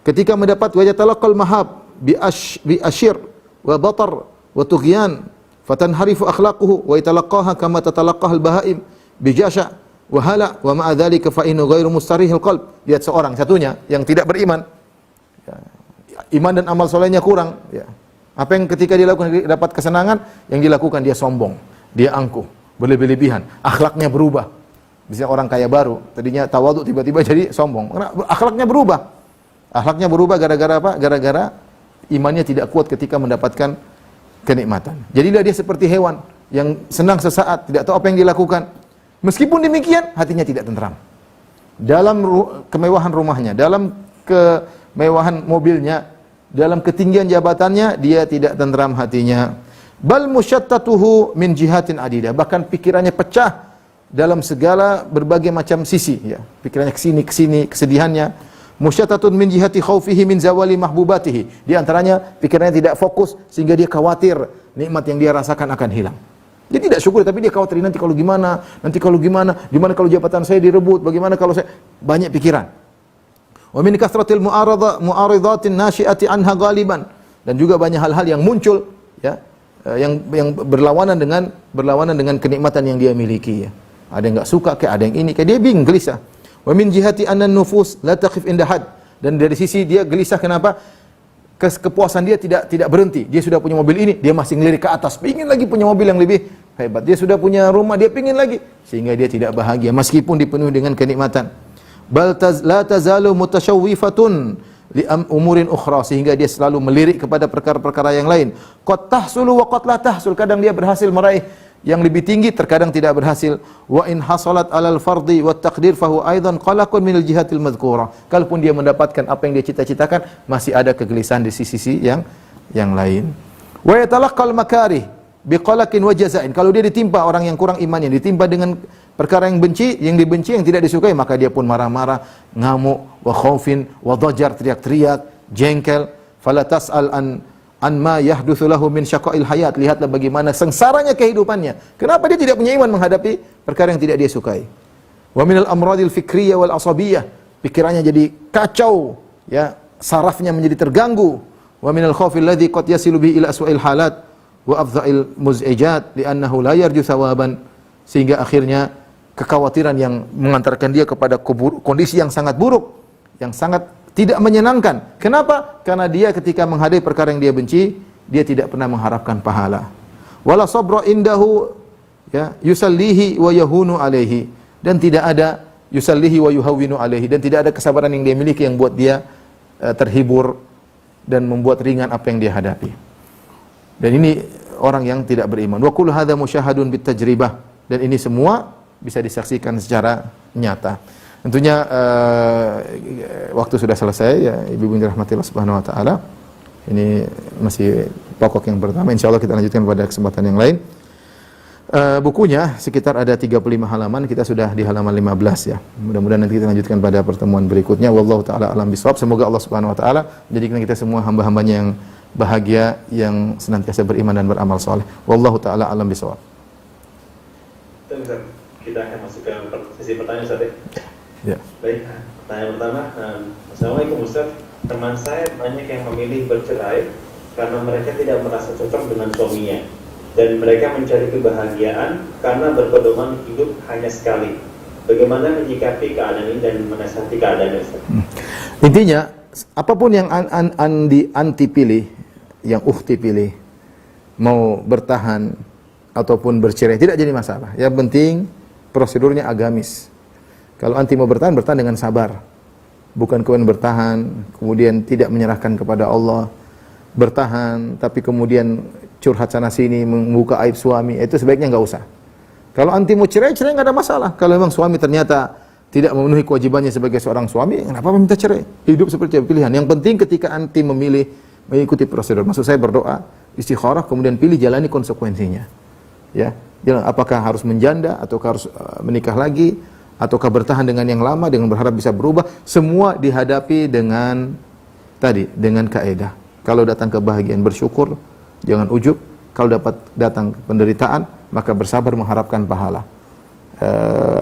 ketika mendapat wajah talaqal mahab bi asyir wa batar wa tughyan fatanharifu akhlaquhu wa italaqaha kama tatalaqaha al-bahaim bijasha wa hala wa ma'a dzalika fa innahu ghairu mustarihil qalb. Lihat seorang satunya yang tidak beriman, ya, iman dan amal solehnya kurang, ya. Apa yang ketika dia lakukan dapat kesenangan, yang dilakukan dia sombong, dia angkuh, berlebih-lebihan, akhlaknya berubah. Misalnya orang kaya baru, tadinya tawadhu, tiba-tiba jadi sombong. Karena akhlaknya berubah. Akhlaknya berubah gara-gara apa? Gara-gara imannya tidak kuat ketika mendapatkan kenikmatan. Jadilah dia seperti hewan yang senang sesaat, tidak tahu apa yang dilakukan. Meskipun demikian, hatinya tidak tentram. Dalam kemewahan rumahnya, dalam kemewahan mobilnya, dalam ketinggian jabatannya, dia tidak tentram hatinya. Bal musyattatuhu min jihatin adidah. Bahkan pikirannya pecah dalam segala berbagai macam sisi, ya. Pikirannya ke sini, kesedihannya. Musyattatun min jihati khaufihi min zawali mahbubatihi. Di antaranya pikirannya tidak fokus sehingga dia khawatir nikmat yang dia rasakan akan hilang. Dia tidak syukur, tapi dia khawatir nanti kalau gimana, gimana kalau jabatan saya direbut, bagaimana kalau saya, banyak pikiran. Wa min kasratil mu'aridatin nasyi'ati anha ghaliban, dan juga banyak hal-hal yang muncul, ya, yang berlawanan dengan kenikmatan yang dia miliki, ya. Ada yang enggak suka, kayak ada yang ini, kayak dia bingung, gelisah. Wa min jihati anna nufus la taqif inda had. Dan dari sisi dia gelisah kenapa? Kepuasan dia tidak berhenti. Dia sudah punya mobil ini, dia masih ngelirik ke atas, pengin lagi punya mobil yang lebih hebat. Dia sudah punya rumah, dia pengin lagi, sehingga dia tidak bahagia meskipun dipenuhi dengan kenikmatan. Bal la tazalu mutashawwifatun li umurin ukhra, sehingga dia selalu melirik kepada perkara-perkara yang lain. Qad tahsulu wa qad la tahsul, kadang dia berhasil meraih yang lebih tinggi, terkadang tidak berhasil. Wa in hasalat alal fardi wat taqdir fahu aidan qalaqun minal jihatil madhkura. Kalaupun dia mendapatkan apa yang dia cita-citakan, masih ada kegelisahan di sisi yang lain. Wa yatalaqqal makarih biqalaqin wa jazain. Kalau dia ditimpa orang yang kurang imannya, ditimpa dengan perkara yang dibenci, yang tidak disukai, maka dia pun marah-marah, ngamuk, wa khaufin wa dhajar, teriak-teriak, jengkel. Fala tas'al an ma yahdutsu lahu min syaqa'il hayat. Lihatlah bagaimana sengsaranya kehidupannya. Kenapa dia tidak punya iman menghadapi perkara yang tidak dia sukai. Wa minal amradil fikriyah wal asabiyah. Pikirannya jadi kacau, ya, sarafnya menjadi terganggu. Wa minal khaufil ladzi qad yasilu bihi ila aswa'il halat wa afdha'il muz'ijat li'annahu la yarju thawaban. Sehingga akhirnya kekhawatiran yang mengantarkan dia kepada kondisi yang sangat buruk, yang sangat tidak menyenangkan. Kenapa? Karena dia ketika menghadapi perkara yang dia benci, dia tidak pernah mengharapkan pahala. Wala sabra indahu, ya, yusallihi wa yahunu alaihi, dan tidak ada yusallihi wa yuhawwinu alaihi, dan tidak ada kesabaran yang dia miliki yang buat dia terhibur dan membuat ringan apa yang dia hadapi. Dan ini orang yang tidak beriman. Wa kullu hadza musyahadun bit tajribah, dan ini semua bisa disaksikan secara nyata. Tentunya waktu sudah selesai, ya, ibu-ibu yang dirahmati Allah Subhanahu wa taala. Ini masih pokok yang pertama. Insyaallah kita lanjutkan pada kesempatan yang lain. Bukunya sekitar ada 35 halaman, kita sudah di halaman 15 ya. Mudah-mudahan nanti kita lanjutkan pada pertemuan berikutnya. Wallahu taala alam bisawab. Semoga Allah Subhanahu wa taala menjadikan kita semua hamba-hambanya yang bahagia, yang senantiasa beriman dan beramal saleh. Wallahu taala alam bisawab. Kita akan masuk ke sesi pertanyaan Ustaz. Ya. Baik, pertanyaan pertama. Assalamualaikum Ustaz. Teman saya banyak yang memilih bercerai karena mereka tidak merasa cocok dengan suaminya, dan mereka mencari kebahagiaan karena berpedoman hidup hanya sekali. Bagaimana menyikapi keadaan ini dan menasihati keadaan Ustaz? Intinya, apapun yang anti pilih, yang ukhti pilih, mau bertahan ataupun bercerai, tidak jadi masalah. Yang penting prosedurnya agamis. Kalau anti mau bertahan, bertahan dengan sabar. Bukan kemudian bertahan, kemudian tidak menyerahkan kepada Allah. Bertahan, tapi kemudian curhat sana sini, membuka aib suami, itu sebaiknya nggak usah. Kalau anti mau cerai, cerai nggak ada masalah. Kalau memang suami ternyata tidak memenuhi kewajibannya sebagai seorang suami, kenapa minta cerai? Hidup seperti pilihan. Yang penting ketika anti memilih, mengikuti prosedur. Maksud saya berdoa, istikharah, kemudian pilih, jalani konsekuensinya. Ya, jalan apakah harus menjanda, ataukah harus menikah lagi, ataukah bertahan dengan yang lama dengan berharap bisa berubah, semua dihadapi dengan dengan kaidah. Kalau datang kebahagiaan bersyukur, jangan ujub. Kalau datang penderitaan, maka bersabar mengharapkan pahala.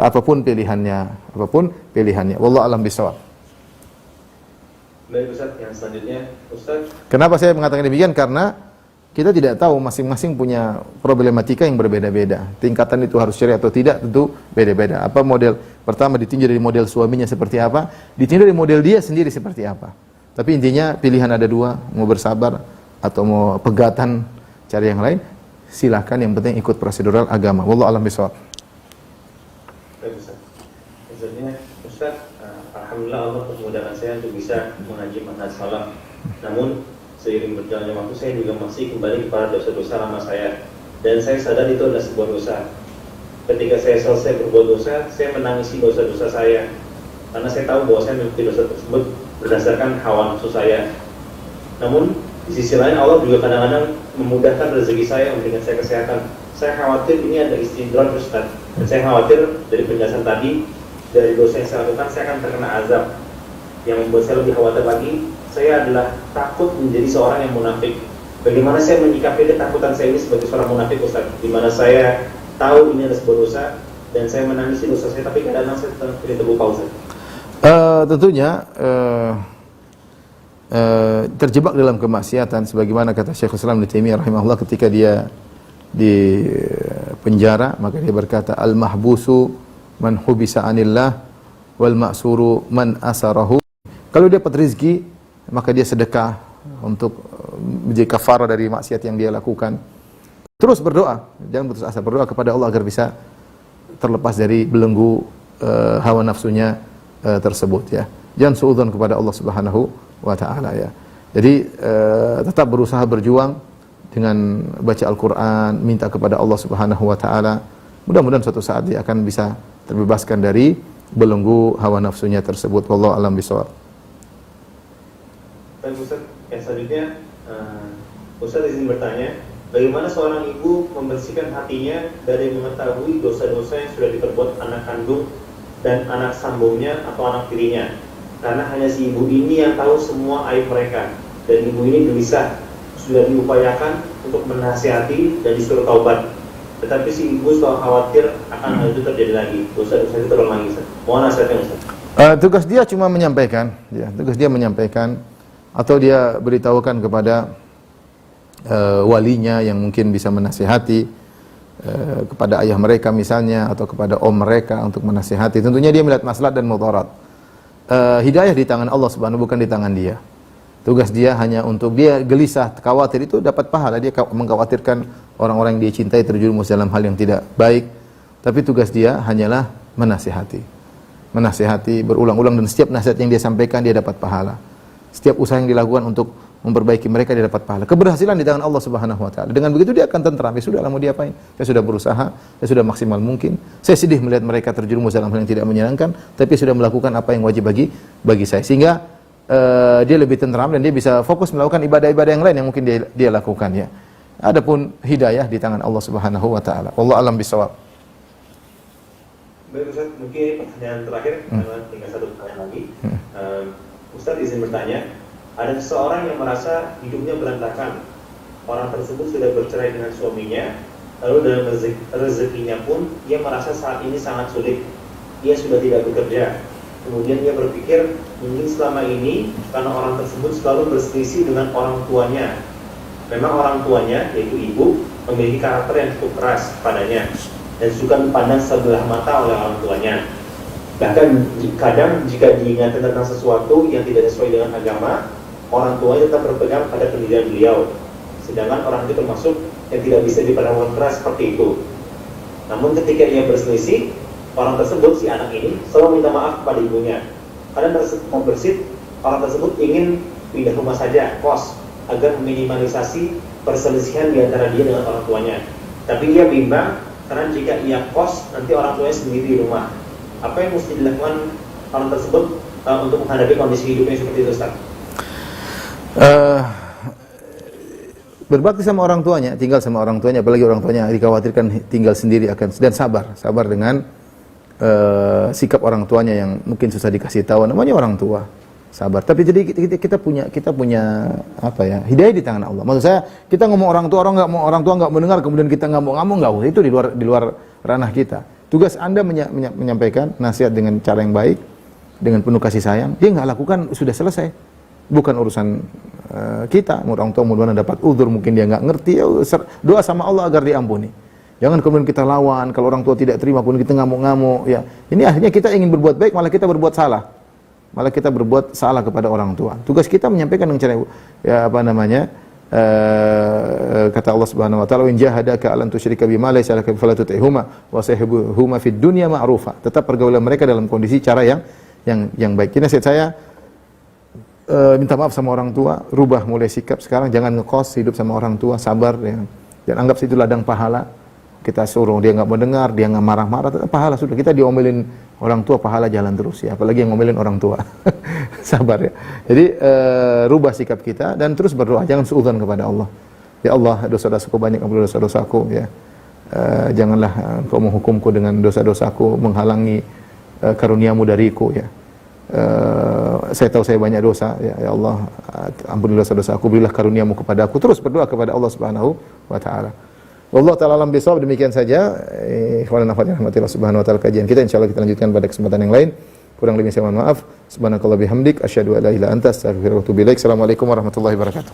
Apapun pilihannya. Wallahu a'lam bishawab. Baik Ustaz, yang selanjutnya Ustaz. Kenapa saya mengatakan demikian? Karena kita tidak tahu, masing-masing punya problematika yang berbeda-beda. Tingkatan itu harus cerai atau tidak tentu beda-beda. Apa model? Pertama ditinjau dari model suaminya seperti apa, ditinjau dari model dia sendiri seperti apa. Tapi intinya pilihan ada dua, mau bersabar atau mau pegatan cari yang lain, silakan, yang penting ikut prosedural agama. Wallahu a'lam bishawab. Baik Ustaz. Selanjutnya Ustaz, alhamdulillah Allah memudahkan saya untuk bisa mengaji manhaj salaf. Namun seiring berjalannya waktu saya juga masih kembali kepada dosa-dosa lama saya, dan saya sadar itu adalah sebuah dosa. Ketika saya selesai berbuat dosa, saya menangisi dosa-dosa saya, karena saya tahu bahwa saya memiliki dosa tersebut berdasarkan hawa nafsu saya. Namun di sisi lain Allah juga kadang-kadang memudahkan rezeki saya, memberikan saya kesehatan. Saya khawatir ini ada istidrak Ustaz, dan saya khawatir dari penjelasan tadi, dari dosa yang saya lakukan saya akan terkena azab. Yang membuat saya lebih khawatir lagi, saya adalah takut menjadi seorang yang munafik. Bagaimana saya menyikapi ketakutan saya ini sebagai seorang munafik Ustaz? Di mana saya tahu ini adalah sebuah dosa dan saya menangisi dosa saya, tapi kadang-kadang saya tidak terlupa Ustaz. Tentunya terjebak dalam kemaksiatan, sebagaimana kata Syekhul Islam Ibnu Taimiyah rahimahullah ketika dia di penjara, maka dia berkata, al-mahbusu man hubisa anillah wal ma'suru man asarahu. Kalau dia dapat rezeki, maka dia sedekah untuk menjadi kafarah dari maksiat yang dia lakukan. Terus berdoa, jangan putus asa, berdoa kepada Allah agar bisa terlepas dari belenggu hawa nafsunya tersebut ya. Jangan suudzon kepada Allah Subhanahu wa taala ya. Jadi tetap berusaha berjuang dengan baca Al-Qur'an, minta kepada Allah Subhanahu wa taala. Mudah-mudahan suatu saat dia akan bisa terbebaskan dari belenggu hawa nafsunya tersebut. Wallahu a'lam bishawab. Baik Ustaz, yang selanjutnya Ustaz izin bertanya, bagaimana seorang ibu membersihkan hatinya dari mengetahui dosa-dosa yang sudah diperbuat anak kandung dan anak sambungnya atau anak tirinya? Karena hanya si ibu ini yang tahu semua aib mereka, dan ibu ini gelisah, sudah diupayakan untuk menasihati dan disuruh taubat, tetapi si ibu selalu khawatir akan hal itu terjadi lagi. Dosa-dosa itu terulang lagi Ustaz. Mohon nasihatnya Ustaz. Tugas dia cuma menyampaikan, ya, tugas dia menyampaikan, atau dia beritahukan kepada walinya yang mungkin bisa menasihati, kepada ayah mereka misalnya, atau kepada om mereka untuk menasihati. Tentunya dia melihat maslahat dan mudarat. Hidayah di tangan Allah Subhanahu, bukan di tangan dia. Tugas dia hanya untuk dia gelisah, khawatir, itu dapat pahala. Dia mengkhawatirkan orang-orang yang dia cintai terjerumus dalam hal yang tidak baik. Tapi tugas dia hanyalah menasihati. Menasihati berulang-ulang, dan setiap nasihat yang dia sampaikan dia dapat pahala. Setiap usaha yang dilakukan untuk memperbaiki mereka dia dapat pahala. Keberhasilan di tangan Allah Subhanahu wa taala. Dengan begitu dia akan tentram. Ya sudah, mau diapain? Saya sudah berusaha, saya sudah maksimal mungkin. Saya sedih melihat mereka terjerumus dalam hal yang tidak menyenangkan, tapi sudah melakukan apa yang wajib bagi saya. Sehingga dia lebih tentram dan dia bisa fokus melakukan ibadah-ibadah yang lain yang mungkin dia lakukan ya. Adapun hidayah di tangan Allah Subhanahu wa taala. Wallahu a'lam bishawab. Baik Ustaz, mungkin pertanyaan terakhir, tinggal satu pertanyaan lagi. Ustaz izin bertanya, ada seseorang yang merasa hidupnya berantakan. Orang tersebut sudah bercerai dengan suaminya, lalu dalam rezekinya pun ia merasa saat ini sangat sulit. Ia sudah tidak bekerja. Kemudian ia berpikir, mungkin selama ini karena orang tersebut selalu berselisih dengan orang tuanya. Memang orang tuanya, yaitu ibu, memiliki karakter yang cukup keras padanya dan suka dipandang sebelah mata oleh orang tuanya. Bahkan kadang jika diingatkan tentang sesuatu yang tidak sesuai dengan agama, orang tuanya tetap berpegang pada pendirian beliau. Sedangkan orang itu termasuk yang tidak bisa diperlakukan keras seperti itu. Namun ketika ia berselisih, orang tersebut, si anak ini, selalu minta maaf kepada ibunya. Kadang terbersit, orang tersebut ingin pindah rumah saja, kos, agar meminimalisasi perselisihan di antara dia dengan orang tuanya. Tapi ia bimbang, karena jika ia kos, nanti orang tuanya sendiri di rumah. Apa yang mesti dilakukan orang tersebut untuk menghadapi kondisi hidupnya seperti itu, Ustaz? Berbakti sama orang tuanya, tinggal sama orang tuanya, apalagi orang tuanya dikhawatirkan tinggal sendiri akan, dan sabar dengan sikap orang tuanya yang mungkin susah dikasih tahu, namanya orang tua, sabar. Tapi jadi kita punya apa ya, hidayah di tangan Allah. Maksud saya, kita ngomong orang tua nggak mendengar, kemudian kita ngamuk, nggak usah, itu di luar ranah kita. Tugas Anda menyampaikan nasihat dengan cara yang baik, dengan penuh kasih sayang. Dia nggak lakukan, sudah selesai. Bukan urusan kita. Orang tua mudah-mudahan dapat uzur, mungkin dia nggak ngerti. Ya, doa sama Allah agar diampuni. Jangan kemudian kita lawan. Kalau orang tua tidak terima, kemudian kita ngamuk-ngamuk. Ya, ini akhirnya kita ingin berbuat baik, malah kita berbuat salah. Malah kita berbuat salah kepada orang tua. Tugas kita menyampaikan dengan cara kata Allah Subhanahu wa taala, "In jahadaka alan tusyrika bima laysa laka fala tuti'huma wa sahibuhuma fid dunya ma'rufa." Tetap pergaulan mereka dalam kondisi cara yang baik. Ini nasihat saya, minta maaf sama orang tua, rubah mulai sikap sekarang, jangan ngekos, hidup sama orang tua, sabar ya. Dan anggap itu ladang pahala. Kita suruh dia nggak mendengar, dia nggak marah-marah, pahala sudah. Kita diomelin orang tua, pahala jalan terus ya. Apalagi yang ngomelin orang tua. Sabar ya. Jadi rubah sikap kita dan terus berdoa, jangan suudzon kepada Allah. Ya Allah, dosa-dosaku banyak, ampuni dosa-dosaku ya. Janganlah Engkau menghukumku dengan dosa-dosaku, menghalangi karuniamu dariku ya. Saya tahu saya banyak dosa ya Allah, ampuni dosa-dosaku, berilah karuniamu kepadaku. Terus berdoa kepada Allah Subhanahu wa taala. Wallahu ta'ala alam bisawab. Demikian saja ikhwan dan akhwat rahmatillah subhanahu wa ta'ala kajian kita. Insyaallah kita lanjutkan pada kesempatan yang lain. Kurang lebih saya mohon maaf. Subhanakallah bihamdik asyhadu an la ilaha illa anta astaghfiruka wa atubu ilaik. Assalamualaikum warahmatullahi wabarakatuh.